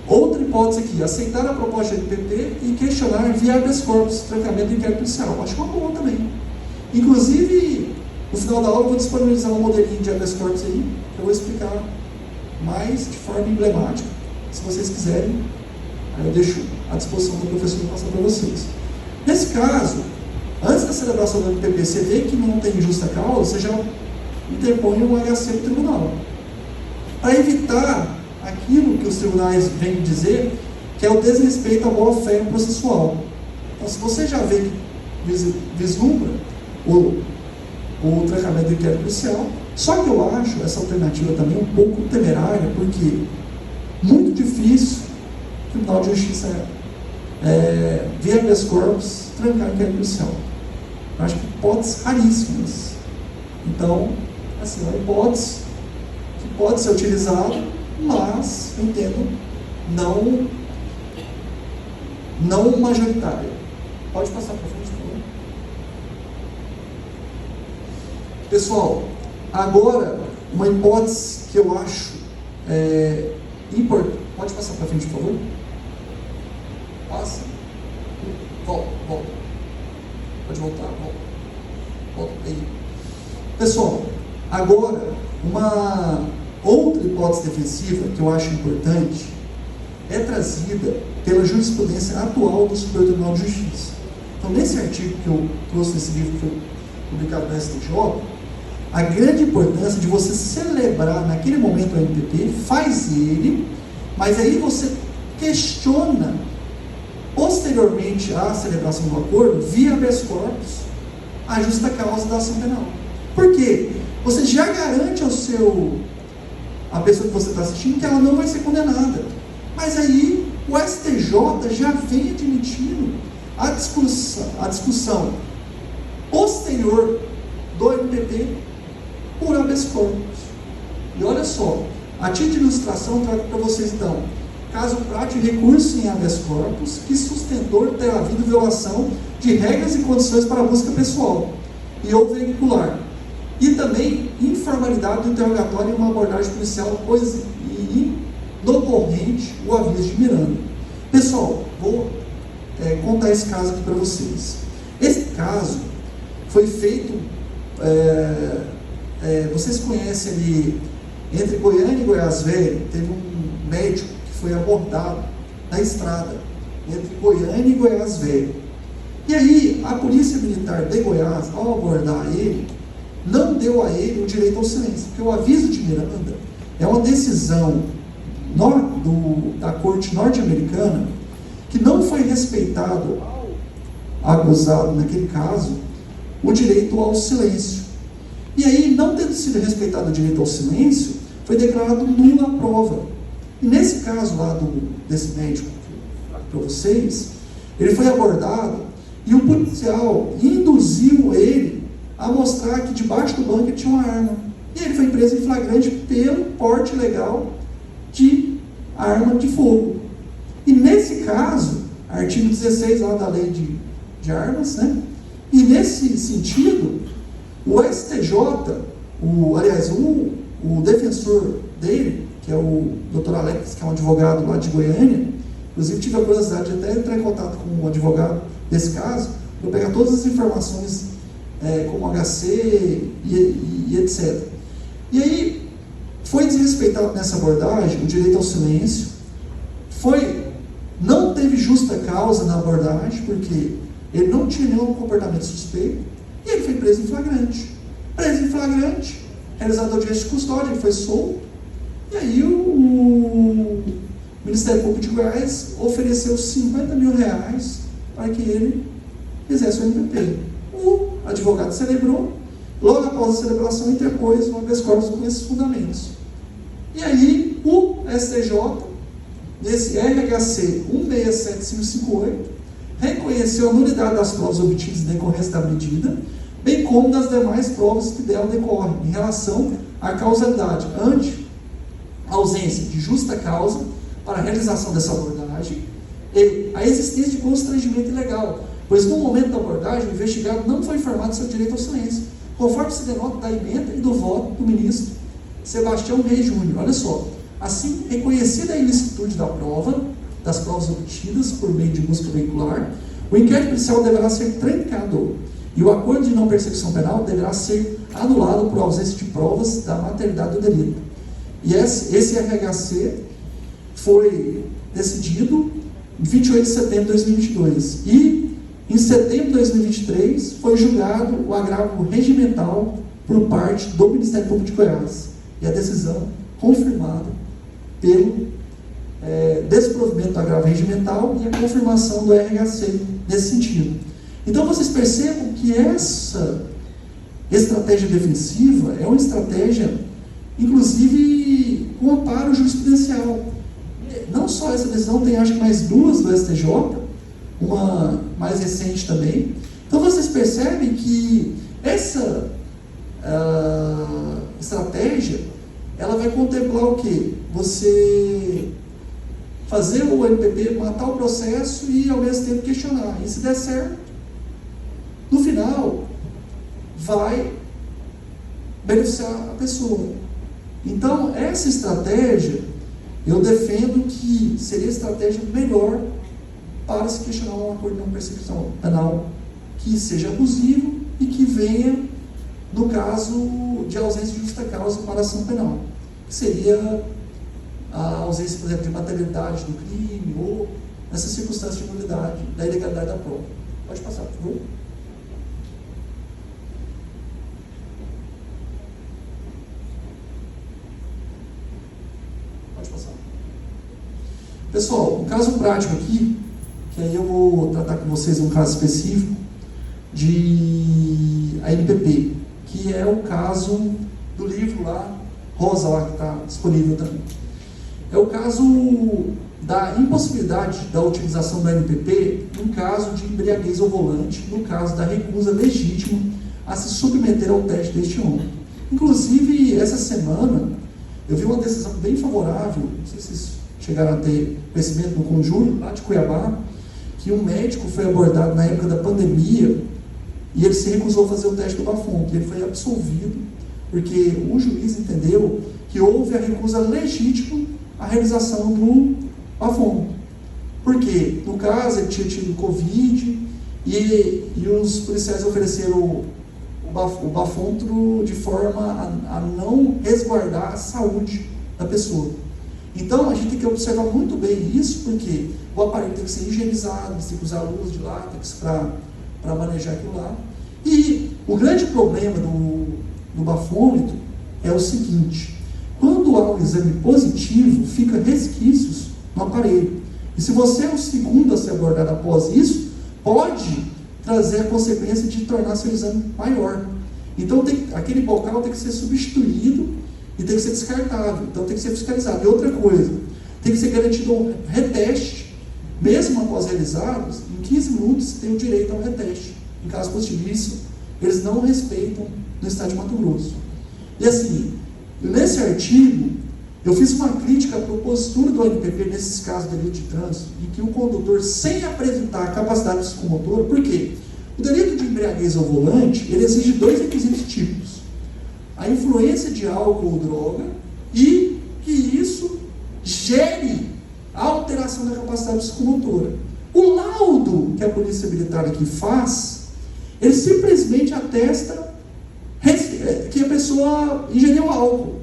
Outra hipótese aqui: aceitar a proposta do MPP e questionar via habeas corpus, trancamento do inquérito policial. Acho que é uma boa também. Inclusive, No final da aula eu vou disponibilizar um modelinho de habeas corpus aí, que eu vou explicar mais de forma emblemática. Se vocês quiserem, aí eu deixo à disposição do professor passar para vocês. Nesse caso, antes da celebração do MPP, você vê que não tem justa causa, você já interpõe um HC para o tribunal. Para evitar aquilo que os tribunais vêm dizer, que é o desrespeito à boa-fé processual. Então, se você já vê que vislumbra o trancamento do inquérito policial, só que eu acho essa alternativa também um pouco temerária, porque muito difícil o Tribunal de Justiça via habeas corpus trancar o inquérito policial. Eu acho que hipóteses raríssimas. Então, assim, é uma hipótese que pode ser utilizada, mas, eu entendo, não majoritária. Pode passar para frente, por favor. Pessoal, agora, uma hipótese que eu acho importante. Pode passar para frente, por favor? Passa. Volta. Pode voltar, volta. Aí. Pessoal, agora, uma outra hipótese defensiva que eu acho importante é trazida pela jurisprudência atual do Superior Tribunal de Justiça. Então, nesse artigo que eu trouxe nesse livro que foi publicado no STJ, a grande importância de você celebrar naquele momento o MPP, faz ele, mas aí você questiona posteriormente à celebração do acordo, via habeas corpus, a justa causa da ação penal. Por quê? Você já garante a pessoa que você está assistindo que ela não vai ser condenada. Mas aí o STJ já vem admitindo a discussão posterior do MPP por habeas corpus. E olha só, a título de ilustração eu trago para vocês então, caso prate recurso em habeas corpus que sustentor terá havido violação de regras e condições para a busca pessoal e ou veicular, e também informalidade do interrogatório em uma abordagem policial, pois inocorrente o aviso de Miranda. Pessoal, vou contar esse caso aqui para vocês. Esse caso foi feito, vocês conhecem ali, entre Goiânia e Goiás Velho, teve um médico que foi abordado na estrada, entre Goiânia e Goiás Velho. E aí, a Polícia Militar de Goiás, ao abordar ele, não deu a ele o direito ao silêncio, porque o aviso de Miranda é uma decisão da Corte norte-americana que não foi respeitado ao acusado, naquele caso, o direito ao silêncio. E aí, não tendo sido respeitado o direito ao silêncio, foi declarado nula a prova. E nesse caso lá desse médico para vocês, ele foi abordado e o policial induziu ele a mostrar que debaixo do banco ele tinha uma arma. E ele foi preso em flagrante pelo porte ilegal de arma de fogo. E nesse caso, artigo 16 lá da lei de armas, né? E nesse sentido, o STJ, o defensor dele, que é o Dr. Alex, que é um advogado lá de Goiânia, inclusive tive a curiosidade de até entrar em contato com o advogado desse caso, para pegar todas as informações, como HC e etc. E aí, foi desrespeitado nessa abordagem o direito ao silêncio, não teve justa causa na abordagem, porque ele não tinha nenhum comportamento suspeito, e ele foi preso em flagrante. Preso em flagrante, realizado audiência de custódia, ele foi solto, e aí o Ministério Público de Goiás ofereceu 50 mil reais para que ele fizesse o MPP. O advogado celebrou, logo após a celebração interpôs um habeas corpus com esses fundamentos. E aí o STJ, nesse RHC 167558, reconheceu a nulidade das provas obtidas em decorrência da medida, bem como das demais provas que dela decorrem, em relação à causalidade, ante a ausência de justa causa para a realização dessa abordagem e a existência de constrangimento ilegal, pois no momento da abordagem o investigado não foi informado do seu direito ao silêncio, conforme se denota da emenda e do voto do ministro Sebastião Reis Júnior. Olha só, assim, reconhecida a ilicitude das provas obtidas por meio de busca veicular, o inquérito policial deverá ser trancado E o acordo de não persecução penal deverá ser anulado por ausência de provas da materialidade do delito. E esse RHC foi decidido em 28 de setembro de 2022. E em setembro de 2023 foi julgado o agravo regimental por parte do Ministério Público de Goiás. E a decisão confirmada pelo desprovimento do agravo regimental e a confirmação do RHC nesse sentido. Então vocês percebam que essa estratégia defensiva é uma estratégia, inclusive, com amparo jurisprudencial. Não só essa decisão, tem acho que mais duas do STJ, uma mais recente também. Então vocês percebem que essa estratégia, ela vai contemplar o quê? Você fazer o MPP matar o processo e ao mesmo tempo questionar. E se der certo, no final, vai beneficiar a pessoa. Então, essa estratégia, eu defendo que seria a estratégia melhor para se questionar um acordo de não persecução penal que seja abusivo e que venha no caso de ausência de justa causa para ação penal, que seria a ausência, por exemplo, de materialidade do crime ou nessa circunstância de nulidade da ilegalidade da prova. Pode passar, por favor. Pode passar. Pessoal, um caso prático aqui, que aí eu vou tratar com vocês um caso específico de ANPP, que é o caso do livro lá, rosa lá, que está disponível também. É o caso da impossibilidade da utilização do ANPP no caso de embriaguez ao volante, no caso da recusa legítima a se submeter ao teste deste homem. Inclusive, essa semana, eu vi uma decisão bem favorável, não sei se vocês chegaram a ter conhecimento no conjuro, lá de Cuiabá, que um médico foi abordado na época da pandemia e ele se recusou a fazer o teste do bafômetro. Ele foi absolvido porque o juiz entendeu que houve a recusa legítima à realização do bafômetro. Por quê? No caso, ele tinha tido Covid e os policiais ofereceram o bafômetro de forma a não resguardar a saúde da pessoa. Então, a gente tem que observar muito bem isso, porque o aparelho tem que ser higienizado, você tem que usar luz de látex para manejar aquilo lá. E o grande problema do bafômetro é o seguinte: quando há um exame positivo, fica resquícios no aparelho. E se você é o segundo a ser abordado após isso, pode trazer a consequência de tornar seu exame maior. Então, aquele bocal tem que ser substituído e tem que ser descartável. Então, tem que ser fiscalizado. E outra coisa, tem que ser garantido um reteste, mesmo após realizados, em 15 minutos você tem o direito ao reteste. Em caso positivo, isso eles não respeitam no estado de Mato Grosso. E assim, nesse artigo, eu fiz uma crítica à postura do ANPP nesses casos de delito de trânsito, em que o condutor, sem apresentar a capacidade psicomotora, por quê? O delito de embriaguez ao volante, ele exige dois requisitos típicos: a influência de álcool ou droga e que isso gere a alteração da capacidade psicomotora. O laudo que a Polícia Militar aqui faz, ele simplesmente atesta que a pessoa ingeriu álcool.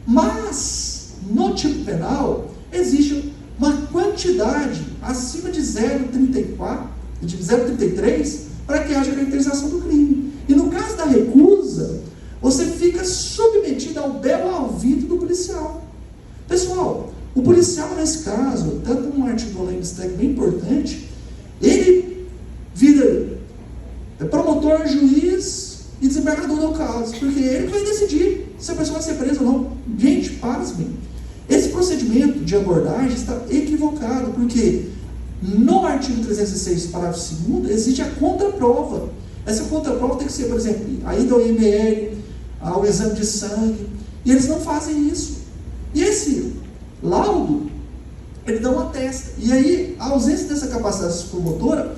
Mas, no tipo penal, existe uma quantidade acima de 0,34, de 0,33, para que haja caracterização do crime. E no caso da recusa, você fica submetido ao bel alvitre do policial. Pessoal, o policial nesse caso, tanto um artigo do Lembsteg bem importante, ele vira promotor, juiz e desembargador do caso, porque ele vai decidir se a pessoa vai ser presa ou não. Gente, pasmem, esse procedimento de abordagem está equivocado, porque no artigo 306, parágrafo 2º, existe a contraprova. Essa contraprova tem que ser, por exemplo, a ida ao IML, ao exame de sangue, e eles não fazem isso. E esse laudo, ele dá uma testa. E aí, a ausência dessa capacidade promotora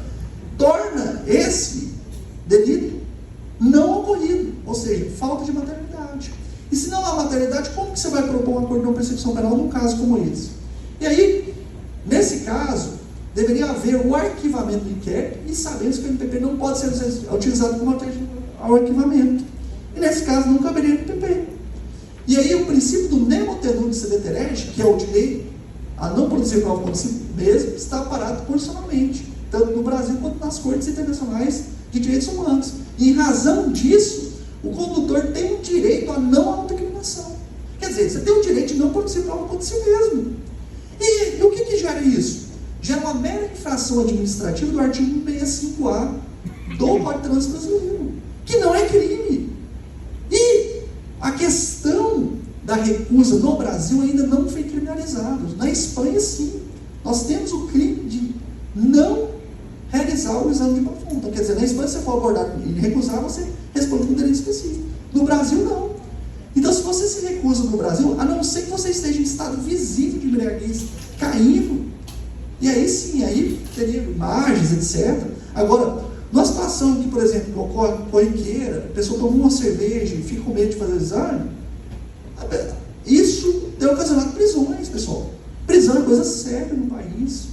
torna esse delito não ocorrido, ou seja, falta de materialidade. E se não há materialidade, como que você vai propor um acordo de não persecução penal num caso como esse? E aí, nesse caso, deveria haver o arquivamento do inquérito e sabemos que o MPP não pode ser utilizado como ao arquivamento. E nesse caso não caberia MPP. E aí o princípio do nemo tenuto sed iterendi, que é o direito a não produzir prova contra si mesmo, está parado constitucionalmente, tanto no Brasil quanto nas cortes internacionais de direitos humanos. E em razão disso, o condutor tem o direito a não autoincriminação. Quer dizer, você tem o direito de não produzir prova contra si mesmo. E o que gera isso? Gera uma mera infração administrativa do artigo 165A do Código de Trânsito Brasileiro, que não é crime. E a questão da recusa no Brasil ainda não foi criminalizada. Na Espanha, sim. Nós temos o crime de não realizar o exame de má fé. Então, quer dizer, na Espanha, se você for abordar e recusar, você responde com um delito específico. No Brasil, não. Então, se você se recusa no Brasil, a não ser que você esteja em estado visível de embriaguez caindo, e aí sim, aí teria imagens, etc. Agora, numa situação que, por exemplo, ocorre corriqueira, a pessoa toma uma cerveja e fica com medo de fazer o exame, isso tem ocasionado prisões, pessoal. Prisão é coisa séria no país.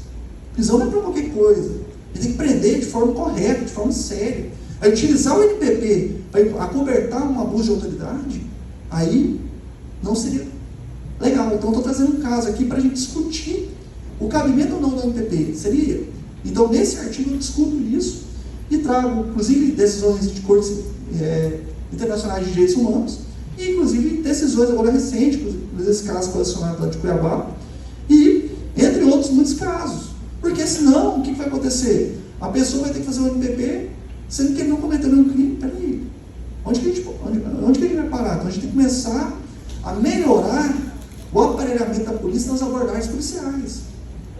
Prisão não é para qualquer coisa. A gente tem que prender de forma correta, de forma séria. A utilizar o NPP para acobertar um abuso de autoridade, aí não seria legal. Então, estou trazendo um caso aqui para a gente discutir o cabimento ou não do NPP. Seria? Então, nesse artigo eu discuto isso e trago, inclusive, decisões de cortes internacionais de direitos humanos e, inclusive, decisões agora recentes, inclusive esse caso posicionado lá de Cuiabá, e, entre outros, muitos casos. Porque, senão, o que vai acontecer? A pessoa vai ter que fazer o NPP, sendo que ele não cometeu nenhum crime. Peraí, onde que a gente vai parar? Então, a gente tem que começar a melhorar o aparelhamento da polícia nas abordagens policiais.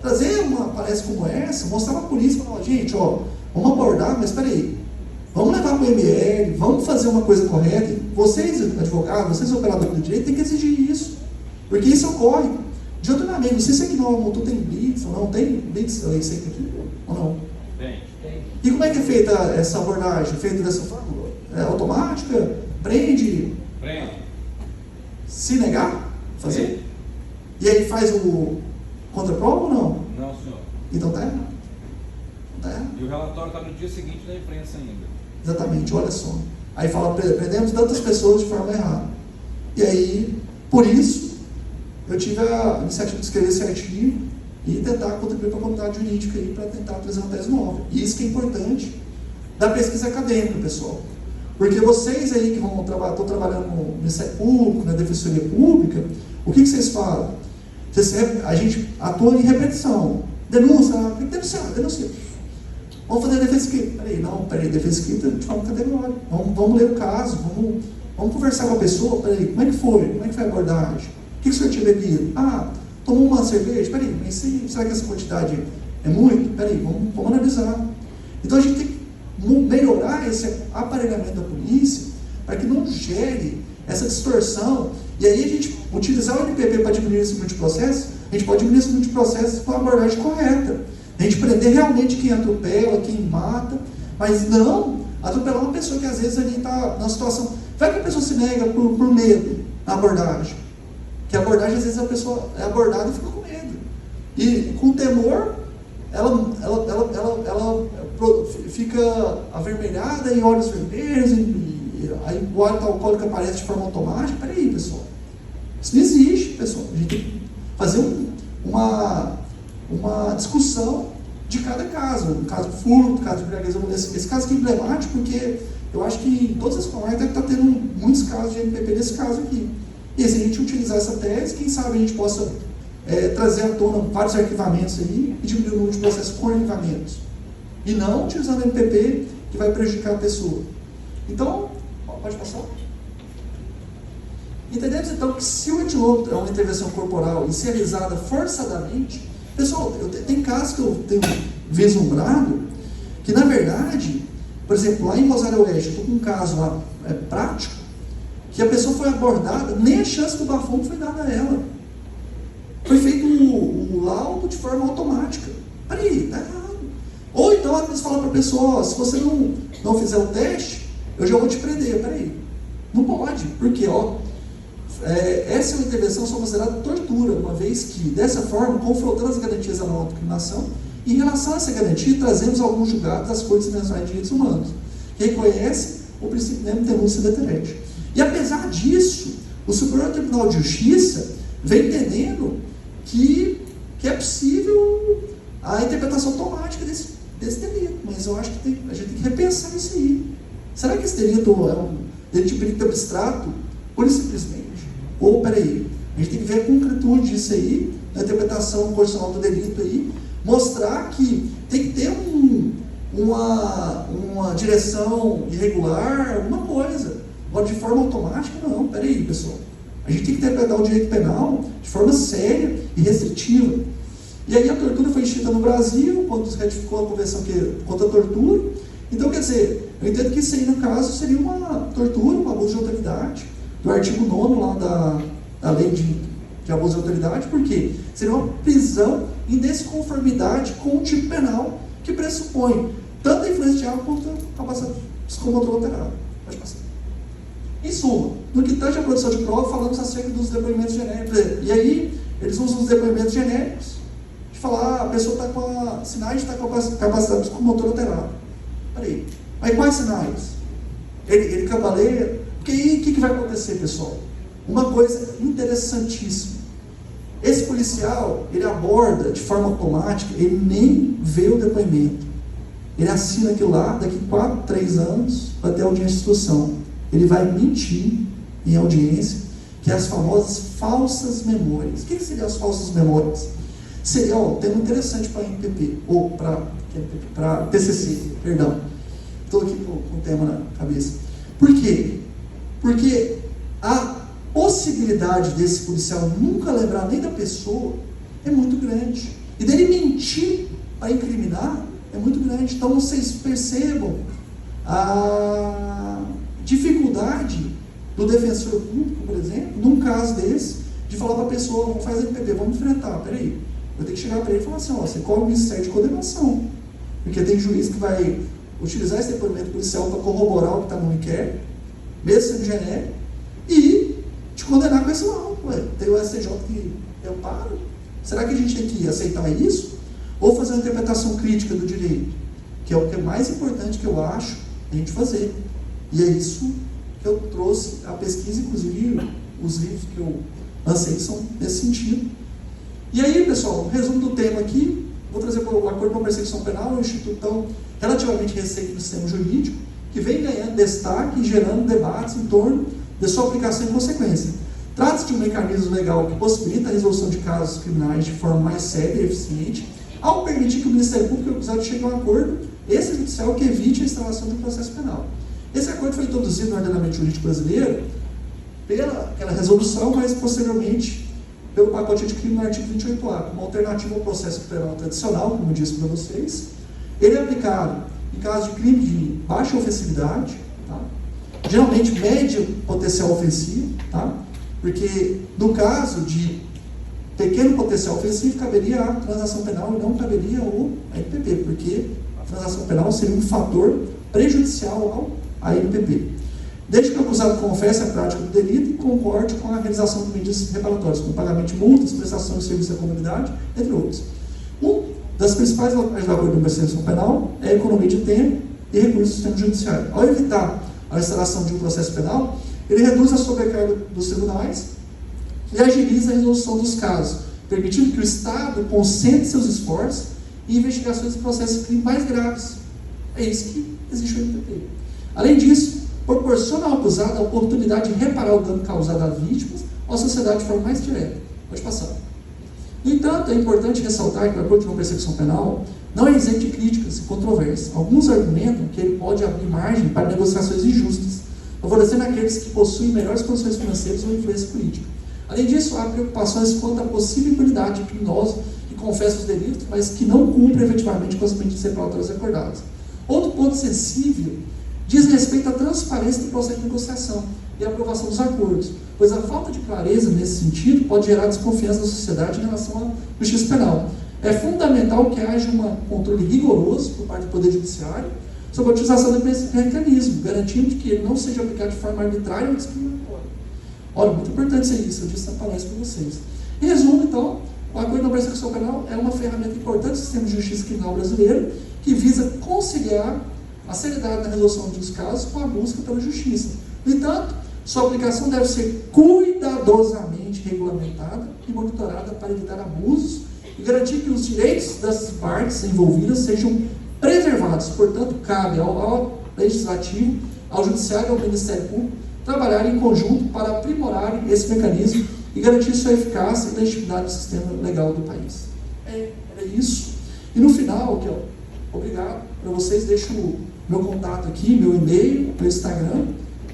Trazer uma palestra como essa, mostrar para a polícia, falar, gente, vamos abordar, mas peraí, vamos levar para o ML, vamos fazer uma coisa correta. Vocês, advogados, vocês, operadores do direito, têm que exigir isso, porque isso ocorre. De outra maneira, não sei se aqui no Almotor tem blitz ou não, tem blitz, eu sei que aqui, ou não? Tem. E como é que é feita essa abordagem? Feita dessa forma? É automática? Prende? Se negar? Fazer? Sim. E aí faz o contraprova ou não? Não, senhor. Então tá errado. Tá errado. E o relatório está no dia seguinte na imprensa ainda. Exatamente, olha só. Aí fala, prendemos tantas pessoas de forma errada. E aí, por isso, eu tive a iniciativa de escrever esse artigo e tentar contribuir para a comunidade jurídica aí para tentar trazer uma tese nova. E isso que é importante da pesquisa acadêmica, pessoal. Porque vocês aí que estão trabalhando no Ministério Público, na Defensoria Pública, o que vocês falam? A gente atua em repetição. Denúncia, denuncia. Vamos fazer defesa escrita. Peraí, defesa escrita de forma categórica. Vamos ler o caso, vamos conversar com a pessoa. Peraí, como é que foi? Como é que foi a abordagem? O que o senhor tinha bebido? Tomou uma cerveja? Peraí, mas será que essa quantidade é muito? Peraí, vamos analisar. Então a gente tem que melhorar esse aparelhamento da polícia para que não gere essa distorção. E aí a gente utilizar o NPP para diminuir esse número de processos, a gente pode diminuir esse número de processos com a abordagem correta. A gente prender realmente quem atropela, quem mata, mas não atropelar uma pessoa que às vezes ali está na situação. Vai que a pessoa se nega por medo na abordagem. Que a abordagem, às vezes, a pessoa é abordada e fica com medo. E com temor, ela fica avermelhada e olhos vermelhos, e aí o óleo alcoólico aparece de forma automática. Peraí, pessoal. Isso não existe, pessoal. A gente tem que fazer uma discussão de cada caso. No caso de furto, caso de embriaguez. Esse caso aqui é emblemático porque eu acho que em todas as comarcas deve estar tendo muitos casos de NPP desse caso aqui. E se a gente utilizar essa tese, quem sabe a gente possa trazer à tona vários arquivamentos aí e diminuir o número de processos com arquivamentos. E não utilizando o MPP que vai prejudicar a pessoa. Então, pode passar? Entendemos então que se o etilômetro é uma intervenção corporal e se realizada forçadamente, pessoal, tem casos que eu tenho vislumbrado que, na verdade, por exemplo, lá em Rosário Oeste, eu estou com um caso lá prático, que a pessoa foi abordada, nem a chance do bafômetro foi dada a ela. Foi feito o laudo de forma automática. Peraí, está errado. Ou então a pessoa fala para a pessoa, se você não fizer o teste, eu já vou te prender. Peraí, não pode, porque essa é uma intervenção só considerada tortura, uma vez que, dessa forma, confrontando as garantias da não autocriminação, Em relação a essa garantia, trazemos alguns julgados das Cortes Internacionais de Direitos Humanos, que reconhecem o princípio de tenúncia deterrente. E apesar disso, o Superior Tribunal de Justiça vem entendendo que é possível a interpretação automática desse delito, mas eu acho que a gente tem que repensar isso aí. Será que esse delito é um delito de delito abstrato, pura e simplesmente? Ou, peraí, a gente tem que ver a concretude disso aí, na interpretação constitucional do delito aí, mostrar que tem que ter uma direção irregular, alguma coisa. Agora, de forma automática, não. Peraí, pessoal. A gente tem que interpretar o direito penal de forma séria e restritiva. E aí a tortura foi instituída no Brasil, quando se ratificou a convenção contra a tortura. Então, quer dizer, eu entendo que isso aí, no caso, seria uma tortura, um abuso de autoridade, do artigo 9º lá da lei de abuso de autoridade, porque seria uma prisão em desconformidade com o tipo penal que pressupõe tanto a influência de água quanto a capacidade psicomotora alterada. Pode passar. Em suma, no que tange a produção de prova, falamos acerca dos depoimentos genéricos. E aí, eles usam os depoimentos genéricos de falar, a pessoa está com sinais de estar com a capacidade psicomotora alterada. Peraí, mas quais sinais? Ele cavaleia. Porque aí, o que vai acontecer, pessoal? Uma coisa interessantíssima. Esse policial, ele aborda de forma automática, ele nem vê o depoimento. Ele assina aquilo lá, daqui 4, 3 anos, vai ter audiência de instrução. Ele vai mentir em audiência, que é as famosas falsas memórias. O que seriam as falsas memórias? Seria, tema interessante para MPP, ou para TCC, perdão. Estou aqui com o tema na cabeça. Por quê? Porque a possibilidade desse policial nunca lembrar nem da pessoa é muito grande. E dele mentir para incriminar é muito grande. Então vocês percebam a dificuldade do defensor público, por exemplo, num caso desse, de falar para a pessoa, vamos fazer MPP, vamos enfrentar, peraí. Eu tenho que chegar para ele e falar assim, você corre o Ministério de Condenação. Porque tem juiz que vai utilizar esse depoimento policial para corroborar o que está no inquérito, mesmo sendo genérico, e te condenar com esse laudo. Tem o STJ que eu paro. Será que a gente tem que aceitar isso? Ou fazer uma interpretação crítica do direito? Que é o que é mais importante que eu acho a gente fazer. E é isso que eu trouxe a pesquisa, inclusive os livros que eu lancei são nesse sentido. E aí, pessoal, resumo do tema aqui, vou trazer o Acordo para a Persecução Penal, um instituto relativamente recente no sistema jurídico, que vem ganhando destaque e gerando debates em torno de sua aplicação e consequência. Trata-se de um mecanismo legal que possibilita a resolução de casos criminais de forma mais séria e eficiente, ao permitir que o Ministério Público e o acusado cheguem a um acordo extrajudicial que evite a instalação de um processo penal. Esse acordo foi introduzido no ordenamento jurídico brasileiro pela resolução, mas posteriormente pelo pacote de crime no artigo 28A, como alternativa ao processo penal tradicional, como eu disse para vocês. Ele é aplicado em caso de crime de baixa ofensividade, tá? Geralmente médio potencial ofensivo, tá? Porque no caso de pequeno potencial ofensivo caberia a transação penal e não caberia o MPP, porque a transação penal seria um fator prejudicial ao MPP. Desde que o acusado confesse a prática do delito e concorde com a realização de medidas reparatórias, como pagamento de multas, prestação de serviço à comunidade, entre outros. Uma das principais vantagens do acordo de persecução penal é a economia de tempo e recursos do sistema judiciário. Ao evitar a instalação de um processo penal, ele reduz a sobrecarga dos tribunais e agiliza a resolução dos casos, permitindo que o Estado concentre seus esforços em investigações de processos de crime mais graves. É isso que existe no MPP. Além disso, proporciona ao acusado a oportunidade de reparar o dano causado a vítimas ou à sociedade de forma mais direta. Pode passar. No entanto, é importante ressaltar que o acordo de não persecução penal não é isento de críticas e controvérsias. Alguns argumentam que ele pode abrir margem para negociações injustas, favorecendo aqueles que possuem melhores condições financeiras ou influência política. Além disso, há preocupações quanto à possível impunidade de criminosos que confessam os delitos, mas que não cumprem efetivamente com as medidas reparatórias acordadas. Outro ponto sensível diz respeito à transparência do processo de negociação e à aprovação dos acordos, pois a falta de clareza nesse sentido pode gerar desconfiança da sociedade em relação à justiça penal. É fundamental que haja um controle rigoroso por parte do Poder Judiciário sobre a utilização desse mecanismo, garantindo que ele não seja aplicado de forma arbitrária ou discriminatória. Olha, muito importante isso, eu disse na palestra para vocês. Em resumo, então, o acordo de não persecução penal é uma ferramenta importante do sistema de justiça criminal brasileiro que visa conciliar a seriedade na resolução dos casos com a busca pela justiça. No entanto, sua aplicação deve ser cuidadosamente regulamentada e monitorada para evitar abusos e garantir que os direitos das partes envolvidas sejam preservados. Portanto, cabe ao Legislativo, ao Judiciário e ao Ministério Público trabalharem em conjunto para aprimorarem esse mecanismo e garantir sua eficácia e legitimidade do sistema legal do país. Era isso. E no final, aqui, ó, obrigado para vocês, deixo o meu contato aqui, meu e-mail, meu Instagram,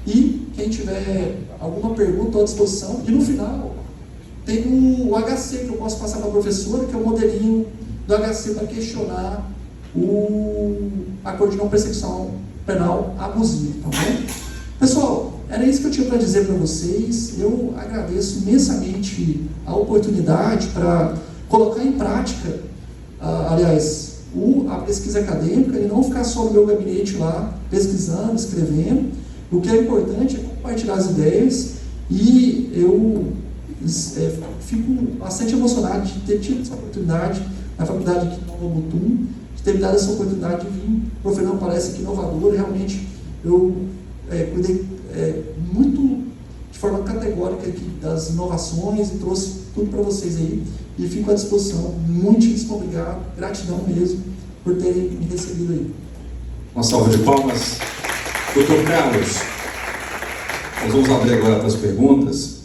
e quem tiver alguma pergunta, estou à disposição. E no final, tem o HC que eu posso passar para a professora, que é o modelinho do HC para questionar o acordo de não persecução penal abusivo, tá bom? Pessoal, era isso que eu tinha para dizer para vocês. Eu agradeço imensamente a oportunidade para colocar em prática, a pesquisa acadêmica, e não ficar só no meu gabinete lá, pesquisando, escrevendo. O que é importante é compartilhar as ideias, e eu fico bastante emocionado de ter tido essa oportunidade na faculdade aqui de Nova Mutum, de ter me dado essa oportunidade de vir proferir uma palestra aqui inovadora. Realmente, eu cuidei muito de forma categórica aqui das inovações e trouxe tudo para vocês aí, e fico à disposição. Muitíssimo obrigado, gratidão mesmo por terem me recebido aí. Uma salva de palmas. Doutor Carlos, nós vamos abrir agora para as perguntas.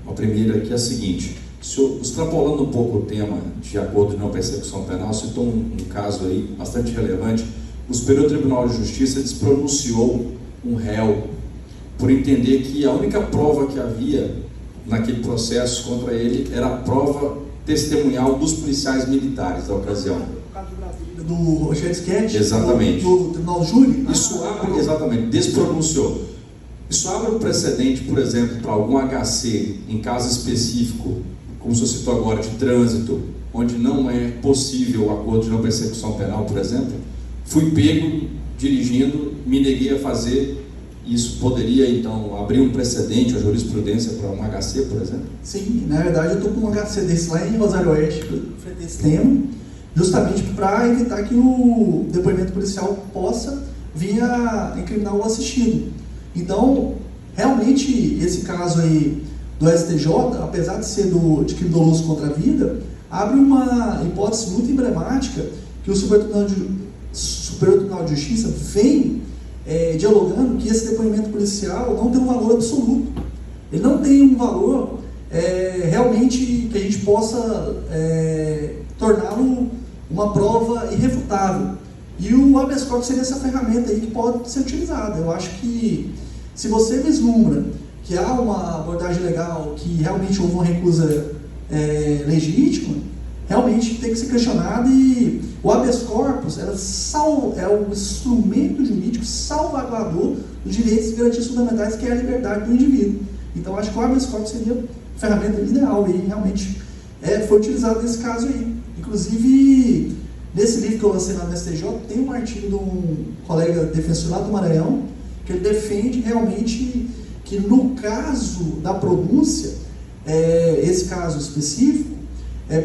A primeira aqui é a seguinte: o senhor, extrapolando um pouco o tema de acordo de não persecução penal, citou um caso aí bastante relevante. O Superior Tribunal de Justiça despronunciou um réu por entender que a única prova que havia naquele processo contra ele era a prova testemunhal dos policiais militares da ocasião. Do Rogério Sketch? Exatamente. Do Tribunal Júri? Isso abre, exatamente, despronunciou. Isso abre um precedente, por exemplo, para algum HC, em caso específico, como o senhor citou agora, de trânsito, onde não é possível o acordo de não persecução penal, por exemplo. Fui pego dirigindo, me neguei a fazer. Isso poderia, então, abrir um precedente, a jurisprudência para um HC, por exemplo? Sim, na verdade eu estou com um HC desse lá em Rosário Oeste, frente a esse tema, justamente para evitar que o depoimento policial possa vir a incriminar o assistido. Então, realmente, esse caso aí do STJ, apesar de ser de crime doloso contra a vida, abre uma hipótese muito emblemática que o Superior Tribunal de Justiça vem dialogando que esse depoimento policial não tem um valor absoluto. Ele não tem um valor realmente que a gente possa torná-lo uma prova irrefutável. E o habeas corpus seria essa ferramenta aí que pode ser utilizada. Eu acho que, se você vislumbra que há uma abordagem legal, que realmente houve uma recusa legítima, realmente tem que ser questionado. E o habeas corpus é um instrumento jurídico salvaguardador dos direitos e garantias fundamentais, que é a liberdade do indivíduo. Então, acho que o habeas corpus seria a ferramenta ideal e realmente foi utilizado nesse caso aí. Inclusive, nesse livro que eu lancei lá no STJ, tem um artigo de um colega defensor lá do Maranhão, que ele defende realmente que, no caso da pronúncia, esse caso específico,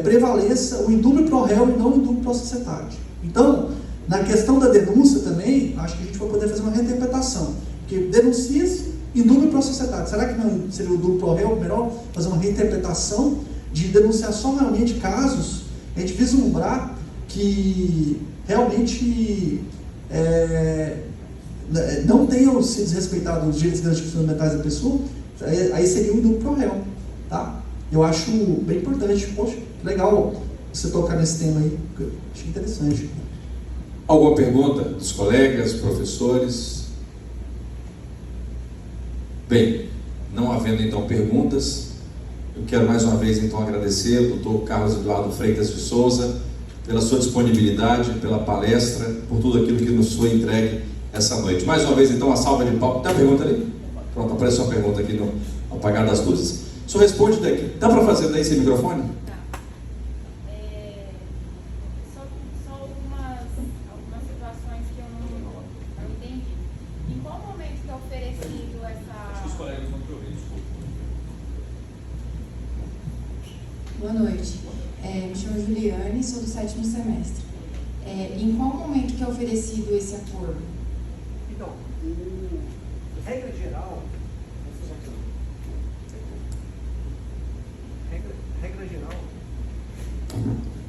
prevaleça o indúbio pro réu e não o indúbio pro sociedade. Então, na questão da denúncia também, acho que a gente vai poder fazer uma reinterpretação, porque denuncia-se indúbio pro sociedade. Será que não seria o indúbio pro réu melhor fazer uma reinterpretação de denunciar só realmente casos, a gente vislumbrar que realmente não tenham se desrespeitado os direitos e garantias fundamentais da pessoa? Aí seria o indúbio pro réu, tá? Eu acho bem importante. Poxa, legal você tocar nesse tema aí, achei interessante. Alguma pergunta dos colegas, professores? Bem, não havendo então perguntas, eu quero mais uma vez então agradecer ao Dr. Carlos Eduardo Freitas de Souza pela sua disponibilidade, pela palestra, por tudo aquilo que nos foi entregue essa noite. Mais uma vez então uma salva de palmas. Tem uma pergunta ali? Pronto, apareceu uma pergunta aqui no apagar das luzes. O senhor responde daqui. Dá para fazer daí sem microfone? Tá. Só algumas situações que eu não entendi. Em qual momento que é oferecido essa... Os colegas vão te ouvir, desculpa. Boa noite. Me chamo Juliane, sou do 7º semestre. Em qual momento que é oferecido esse acordo? Então, regra geral,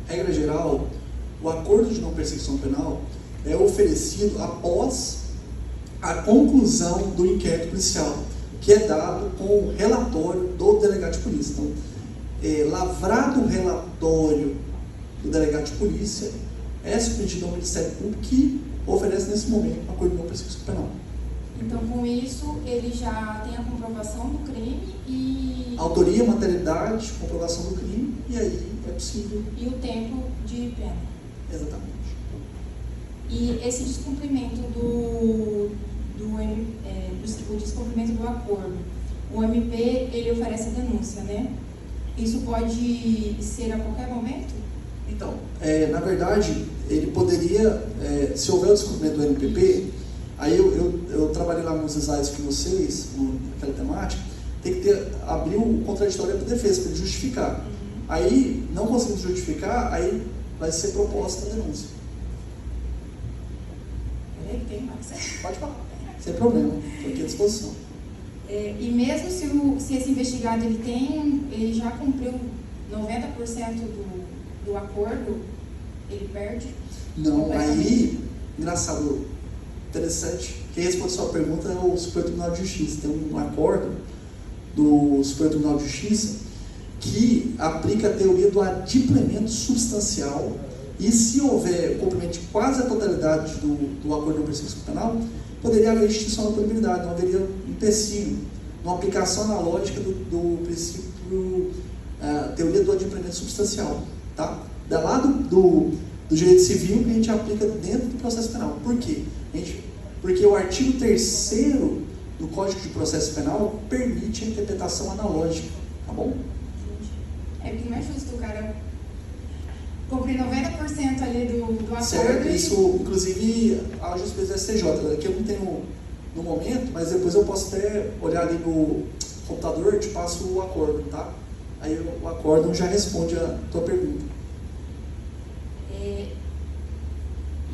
Regra geral, o acordo de não persecução penal é oferecido após a conclusão do inquérito policial, que é dado com o relatório do delegado de polícia. Então, lavrado o relatório do delegado de polícia, é submetido ao Ministério Público que oferece nesse momento o acordo de não persecução penal. Então, com isso, ele já tem a comprovação do crime e... Autoria, materialidade, comprovação do crime, e aí é possível. E o tempo de pena. Exatamente. E esse descumprimento o descumprimento do acordo, o MP, ele oferece a denúncia, né? Isso pode ser a qualquer momento? Então, na verdade, ele poderia, se houver o descumprimento do NPP, aí eu trabalhei lá nos ensaios com vocês, naquela temática, tem que abrir o contraditório para a defesa, para ele justificar. Aí, não conseguindo justificar, aí vai ser proposta a denúncia. Tem mais. Pode falar, sem problema, estou aqui à disposição. E mesmo se esse investigado ele já cumpriu 90% do acordo, ele perde? Não, aí, engraçado, interessante, quem responde a sua pergunta é o Superior Tribunal de Justiça. Tem um acordo do Superior Tribunal de Justiça que aplica a teoria do adimplemento substancial, e se houver cumprimento de quase a totalidade do acordo de não persecução penal, poderia haver extinção da punibilidade, não haveria empecilho, uma aplicação analógica do princípio, teoria do adimplemento substancial, tá? Da lado do direito civil que a gente aplica dentro do processo penal. Por quê? Porque o artigo 3º do Código de Processo Penal permite a interpretação analógica, tá bom? É porque não é justo o cara cumprir 90% ali do acordo. Certo, isso, inclusive, a justiça do STJ, que eu não tenho no momento, mas depois eu posso até olhar ali no computador e te passo o acordo, tá? Aí o acordo já responde a tua pergunta.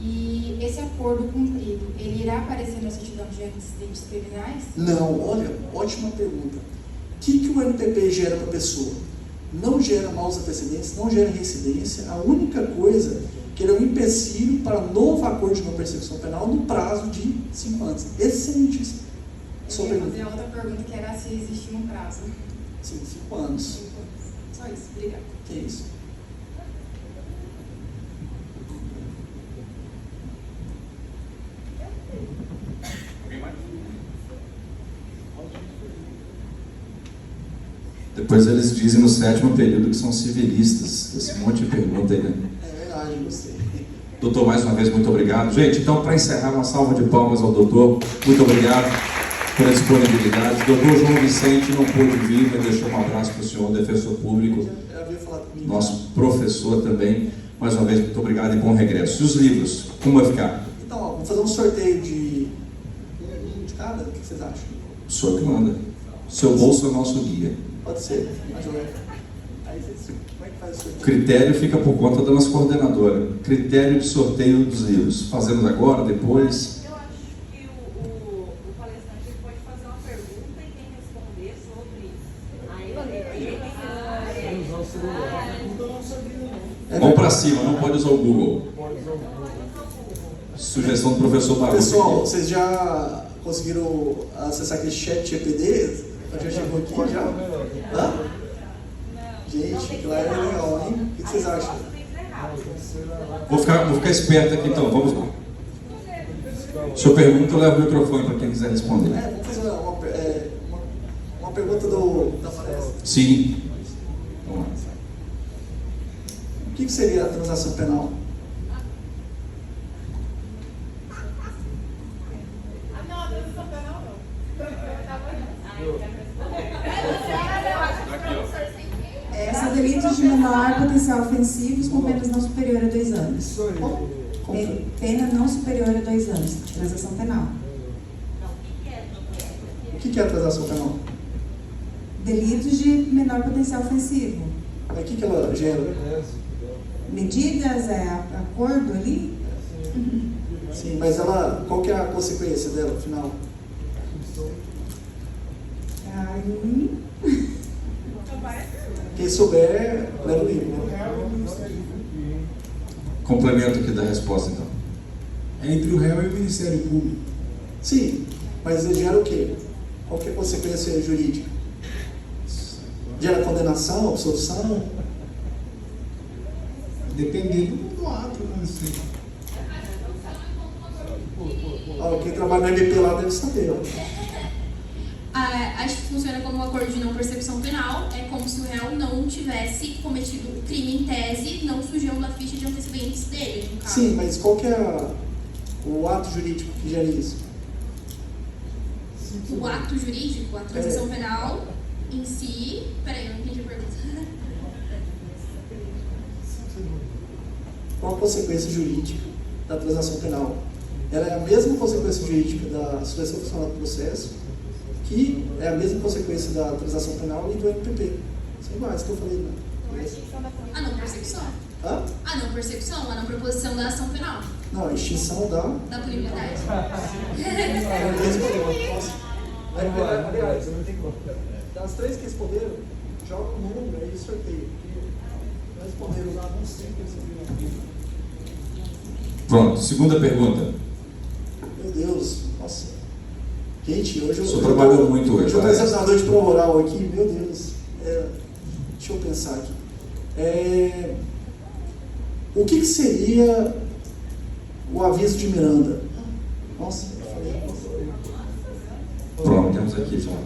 E esse acordo cumprido, ele irá aparecer na certidão de antecedentes criminais? Não, olha, ótima pergunta. O que o NPP gera para a pessoa? Não gera maus antecedentes, não gera reincidência. A única coisa que ele é um empecilho para novo acordo de não persecução penal no prazo de 5 anos. Excelente. Eu ia fazer a outra pergunta, que era se existia um prazo. Sim, 5 anos. 5 anos. Só isso, obrigada. Que é isso. Depois eles dizem no 7º período que são civilistas. Esse monte de pergunta aí, né? É verdade, gostei. Doutor, mais uma vez, muito obrigado. Gente, então, para encerrar, uma salva de palmas ao doutor. Muito obrigado pela disponibilidade. Doutor João Vicente não pôde vir, mas deixou um abraço para o senhor, defensor público, Já havia falado comigo. nosso professor também. Mais uma vez, muito obrigado e bom regresso. E os livros, como vai ficar? Então, ó, vamos fazer um sorteio de cada? O que vocês acham? O senhor que manda. Seu bolso é nosso guia. Pode ser. Aí vocês, como é que faz o O sorteio? critério fica por conta da nossa coordenadora. Critério de sorteio dos livros. Fazemos agora, depois. Eu acho que o palestrante pode fazer uma pergunta e quem responder sobre Vamos para cima, não pode usar o Google. Sugestão do professor Barroso. Pessoal, vocês já conseguiram acessar aquele chat GPT? Já chegou aqui já? Hã? Gente, lá é legal, hein? O que vocês acham? Vou ficar esperto aqui então, vamos lá. Se eu pergunto, eu levo o microfone para quem quiser responder. Vamos fazer uma pergunta da palestra. Sim. Vamos lá. O que seria a transação penal? Não, a transação penal não. Eu tava São delitos de menor potencial ofensivos com penas não superior a 2 anos. Pena não superior a 2 anos. Transação penal. O que é a transação penal? Delitos de menor potencial ofensivo. Mas o que ela gera? Medidas, acordo ali? Sim, mas ela, qual que é a consequência dela no final? Aí, Quem souber, leva o livro, né? Complemento aqui da resposta, então. É entre o réu e o Ministério Público. Sim, mas ele gera o quê? Qual que é a consequência jurídica? Gera condenação, absolução? Dependendo do ato, né? Assim. Quem trabalha no MP lá deve saber. Ó. Acho que funciona como um acordo de não persecução penal. É como se o réu não tivesse cometido o crime em tese, não sujando a ficha de antecedentes dele, no caso. Sim, mas qual que é o ato jurídico que gera isso? O ato jurídico, a transação penal em si... Peraí, eu não entendi a pergunta. Qual a consequência jurídica da transação penal? Ela é a mesma consequência jurídica da suspensão funcional do processo, que é a mesma consequência da transação penal e do MPP. São iguais que eu falei, né? A não persecução. Hã? A não persecução, a não proposição da ação penal. Não, a extinção da punibilidade. Aliás, das três que responderam, joga um número aí e sorteio. Porque responderam lá, não sei que eles viram. Pronto, segunda pergunta. Meu Deus, nossa. Gente, hoje eu Só trabalhou muito hoje. Eu estou examinador de prova oral aqui, meu Deus. Deixa eu pensar aqui. O que seria o aviso de Miranda? Nossa, eu falei. Pronto, temos aqui já.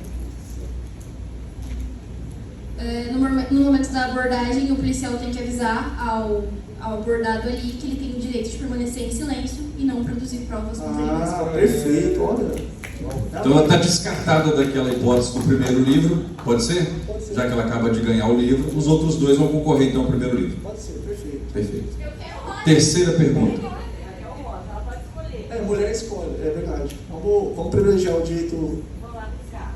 No momento da abordagem, o policial tem que avisar ao abordado ali que ele tem o direito de permanecer em silêncio e não produzir provas contra ele mesmo. Ah, perfeito, olha. Então ela está descartada daquela hipótese do primeiro livro, pode ser? Pode ser. Já que ela acaba de ganhar o livro, os outros dois vão concorrer então ao primeiro livro. Pode ser, perfeito. Perfeito. Terceira pergunta. Ela pode escolher. Mulher escolhe, é verdade. Vamos privilegiar o direito. Vou lá buscar.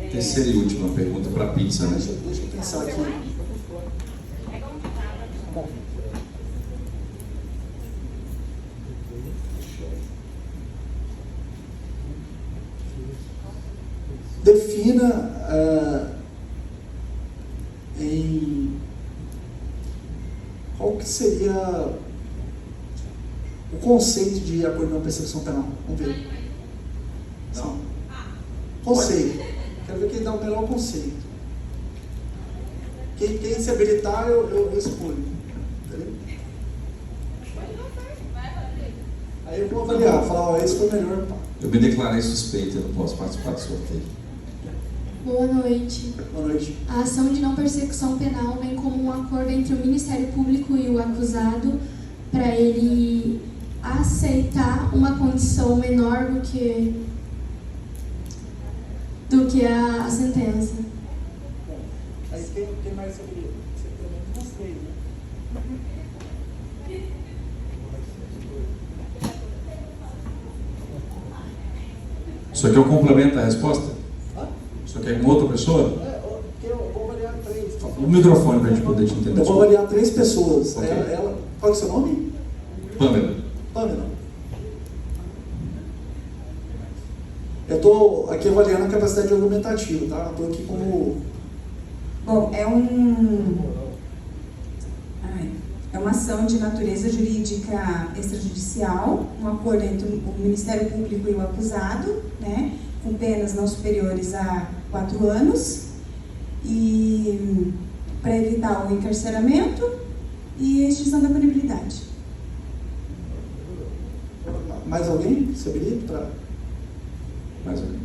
Terceira e última pergunta para a pizza, né? Deixa eu pensar aqui. Defina qual que seria o conceito de acordo de não persecução penal. Vamos ver. Não. Conceito. Quero ver quem dá o melhor conceito. Quem se habilitar, eu escolho. Entendeu? Aí eu vou avaliar, falar, esse foi o melhor. Eu me declarei suspeito, eu não posso participar do sorteio. Boa noite. Boa noite. A ação de não persecução penal vem como um acordo entre o Ministério Público e o acusado para ele aceitar uma condição menor do que a sentença. Aí quem mais saberia? Você também não sei, né? Isso aqui é um complemento da resposta? Hã? Isso aqui é com outra pessoa? Eu vou avaliar três. O microfone para a gente poder te entender. Eu vou avaliar 3 pessoas. Ok. Qual é o seu nome? Pamela. Pamela. Eu estou aqui avaliando a capacidade argumentativa, tá? Estou aqui como... Bom, é uma ação de natureza jurídica extrajudicial, um acordo entre o Ministério Público e o acusado, né, com penas não superiores a 4 anos, e para evitar o encarceramento e a extinção da punibilidade. Mais alguém? Você habilita para... Mais alguém?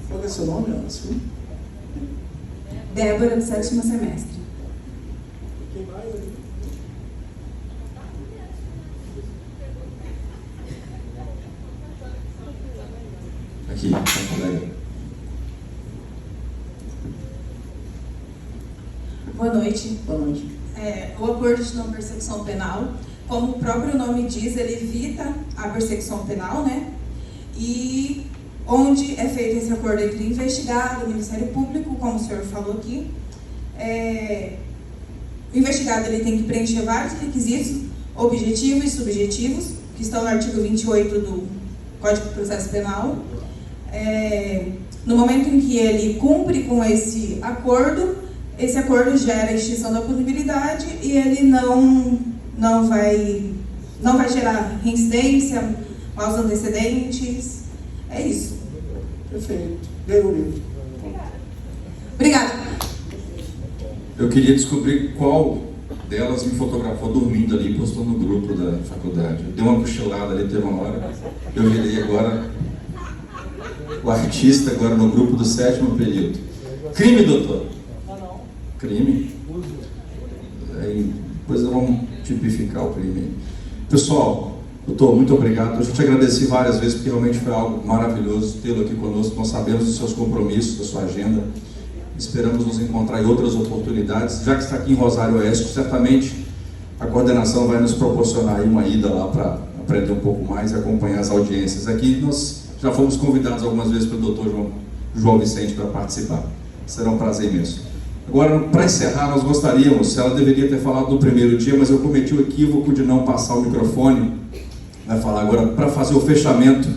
Qual é o seu nome, Ana? Débora, do 7º semestre. Quem mais ali? Aqui, tá, colega. Boa noite. Boa noite. O acordo de não persecução penal como o próprio nome diz, ele evita a persecução penal, né? E onde é feito esse acordo entre o investigado, o Ministério Público, como o senhor falou aqui, o investigado ele tem que preencher vários requisitos objetivos e subjetivos, que estão no artigo 28 do Código de Processo Penal. No momento em que ele cumpre com esse acordo gera a extinção da punibilidade e ele não vai gerar reincidência, maus antecedentes. É isso. Perfeito. Leia o livro. Obrigada. Eu queria descobrir qual delas me fotografou dormindo ali e postou no grupo da faculdade. Eu dei uma cochilada ali, teve uma hora. Eu virei agora o artista agora no grupo do 7º período. Crime, doutor? Crime? Aí, depois vamos tipificar o crime. Pessoal, doutor, muito obrigado. Eu já te agradeci várias vezes, porque realmente foi algo maravilhoso tê-lo aqui conosco. Nós sabemos dos seus compromissos, da sua agenda. Esperamos nos encontrar em outras oportunidades. Já que está aqui em Rosário Oeste, certamente a coordenação vai nos proporcionar aí uma ida lá para aprender um pouco mais e acompanhar as audiências. Aqui nós já fomos convidados algumas vezes pelo doutor João Vicente para participar. Será um prazer imenso. Agora, para encerrar, nós gostaríamos, ela deveria ter falado no primeiro dia, mas eu cometi o equívoco de não passar o microfone. Vai falar agora, para fazer o fechamento,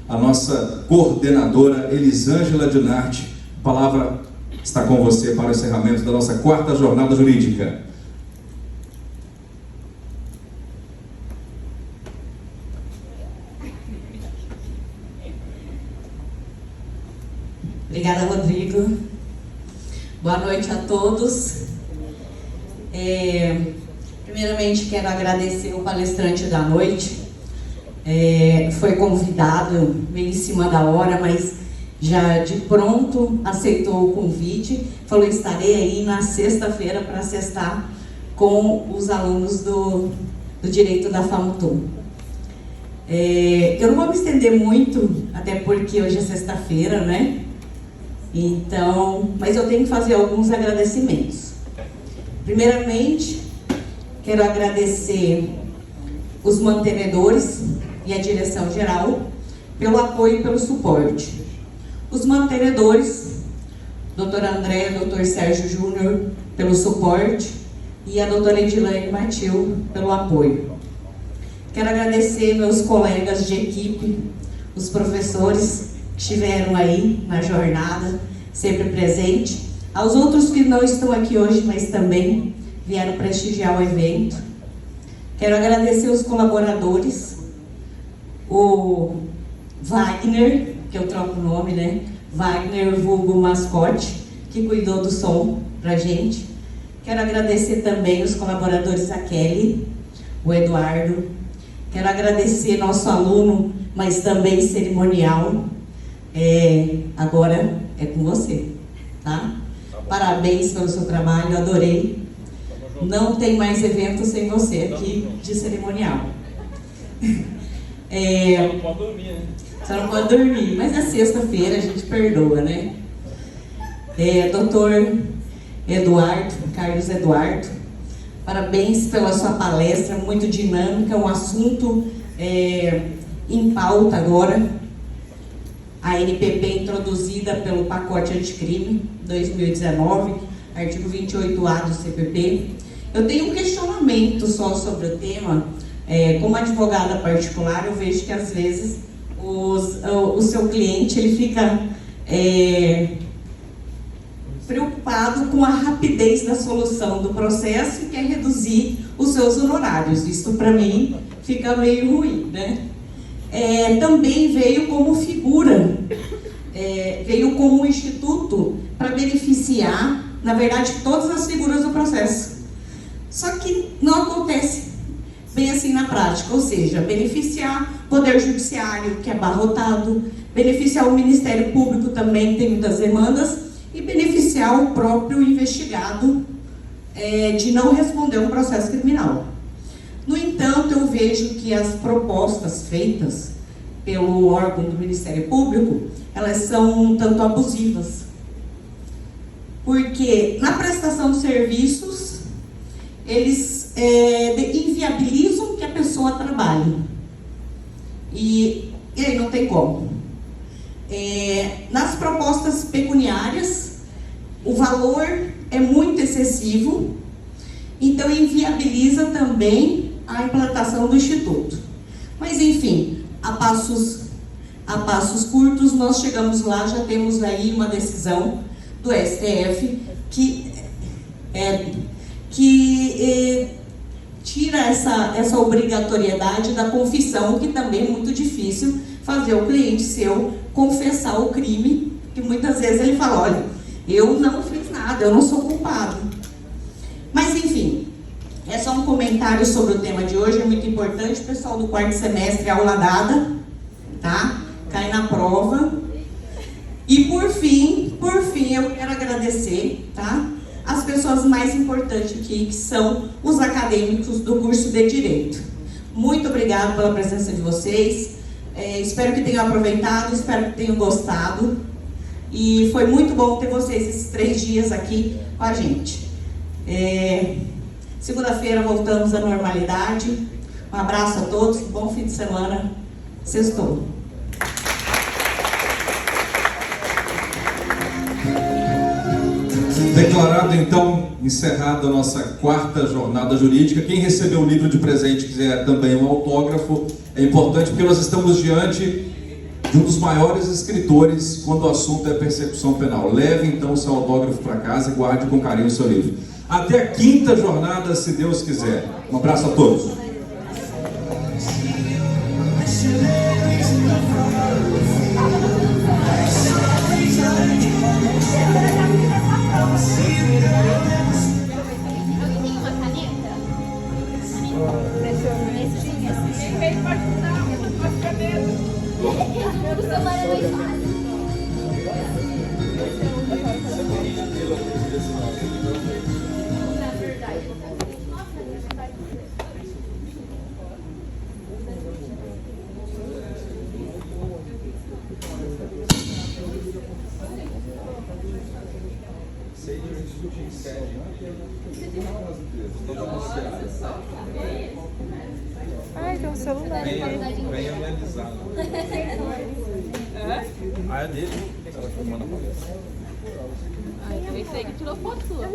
a nossa coordenadora Elisângela Dinarte. A palavra está com você para o encerramento da nossa 4ª jornada jurídica. Obrigada, Rodrigo. Boa noite a todos. Primeiramente, quero agradecer o palestrante da noite. Foi convidado meio em cima da hora, mas já de pronto aceitou o convite. Falou, estarei aí na sexta-feira para sextar com os alunos do Direito da FAMUTOM. Eu não vou me estender muito, até porque hoje é sexta-feira, né? Então, mas eu tenho que fazer alguns agradecimentos. Primeiramente, quero agradecer os mantenedores e a direção geral pelo apoio e pelo suporte. Os mantenedores, Dr. André e Dr. Sérgio Júnior, pelo suporte, e a doutora Edilane Matil, pelo apoio. Quero agradecer meus colegas de equipe, os professores que estiveram aí na jornada, sempre presente, aos outros que não estão aqui hoje, mas também vieram prestigiar o evento. Quero agradecer os colaboradores, o Wagner, que eu troco o nome, né? Wagner, vulgo mascote, que cuidou do som pra gente. Quero agradecer também os colaboradores, a Kelly, o Eduardo. Quero agradecer nosso aluno, mas também cerimonial. Agora é com você, tá? Parabéns pelo seu trabalho, adorei. Não tem mais evento sem você aqui de cerimonial. Não pode dormir, né? Só não pode dormir, mas é sexta-feira, a gente perdoa, né? Doutor Eduardo, Carlos Eduardo, parabéns pela sua palestra, muito dinâmica, um assunto em pauta agora. A NPP introduzida pelo pacote anticrime 2019, artigo 28A do CPP. Eu tenho um questionamento só sobre o tema. Como advogada particular, eu vejo que às vezes o seu cliente ele fica preocupado com a rapidez da solução do processo e quer reduzir os seus honorários. Isso para mim fica meio ruim, né? Também veio como figura, veio como um instituto para beneficiar, na verdade, todas as figuras do processo. Só que não acontece bem assim na prática, ou seja, beneficiar o Poder Judiciário, que é abarrotado, beneficiar o Ministério Público também, tem muitas demandas, e beneficiar o próprio investigado de não responder um processo criminal. No entanto, eu vejo que as propostas feitas pelo órgão do Ministério Público, elas são um tanto abusivas. Porque na prestação de serviços, eles inviabilizam que a pessoa trabalhe. E aí não tem como. Nas propostas pecuniárias, o valor é muito excessivo, então inviabiliza também a implantação do Instituto. Mas enfim, a passos curtos, nós chegamos lá, já temos aí uma decisão do STF que tira essa obrigatoriedade da confissão, que também é muito difícil fazer o cliente seu confessar o crime, que muitas vezes ele fala, olha, eu não fiz nada, eu não sou culpado. Mas enfim, é só um comentário sobre o tema de hoje, é muito importante, pessoal do quarto semestre, aula dada, tá? Cai na prova. E por fim, eu quero agradecer, tá? As pessoas mais importantes aqui, que são os acadêmicos do curso de Direito. Muito obrigada pela presença de vocês. Espero que tenham aproveitado, espero que tenham gostado. E foi muito bom ter vocês esses 3 dias aqui com a gente. Segunda-feira voltamos à normalidade. Um abraço a todos, bom fim de semana. Sextou. Declarado, então, encerrada a nossa 4ª jornada jurídica. Quem recebeu o livro de presente e quiser também um autógrafo, é importante porque nós estamos diante de um dos maiores escritores quando o assunto é persecução penal. Leve, então, o seu autógrafo para casa e guarde com carinho o seu livro. Até a 5ª jornada, se Deus quiser. Um abraço a todos. Ai, tem um celular. Vem analisar. Ah, é dele? Ela filmando a palestra. Esse aí que tirou foto sua.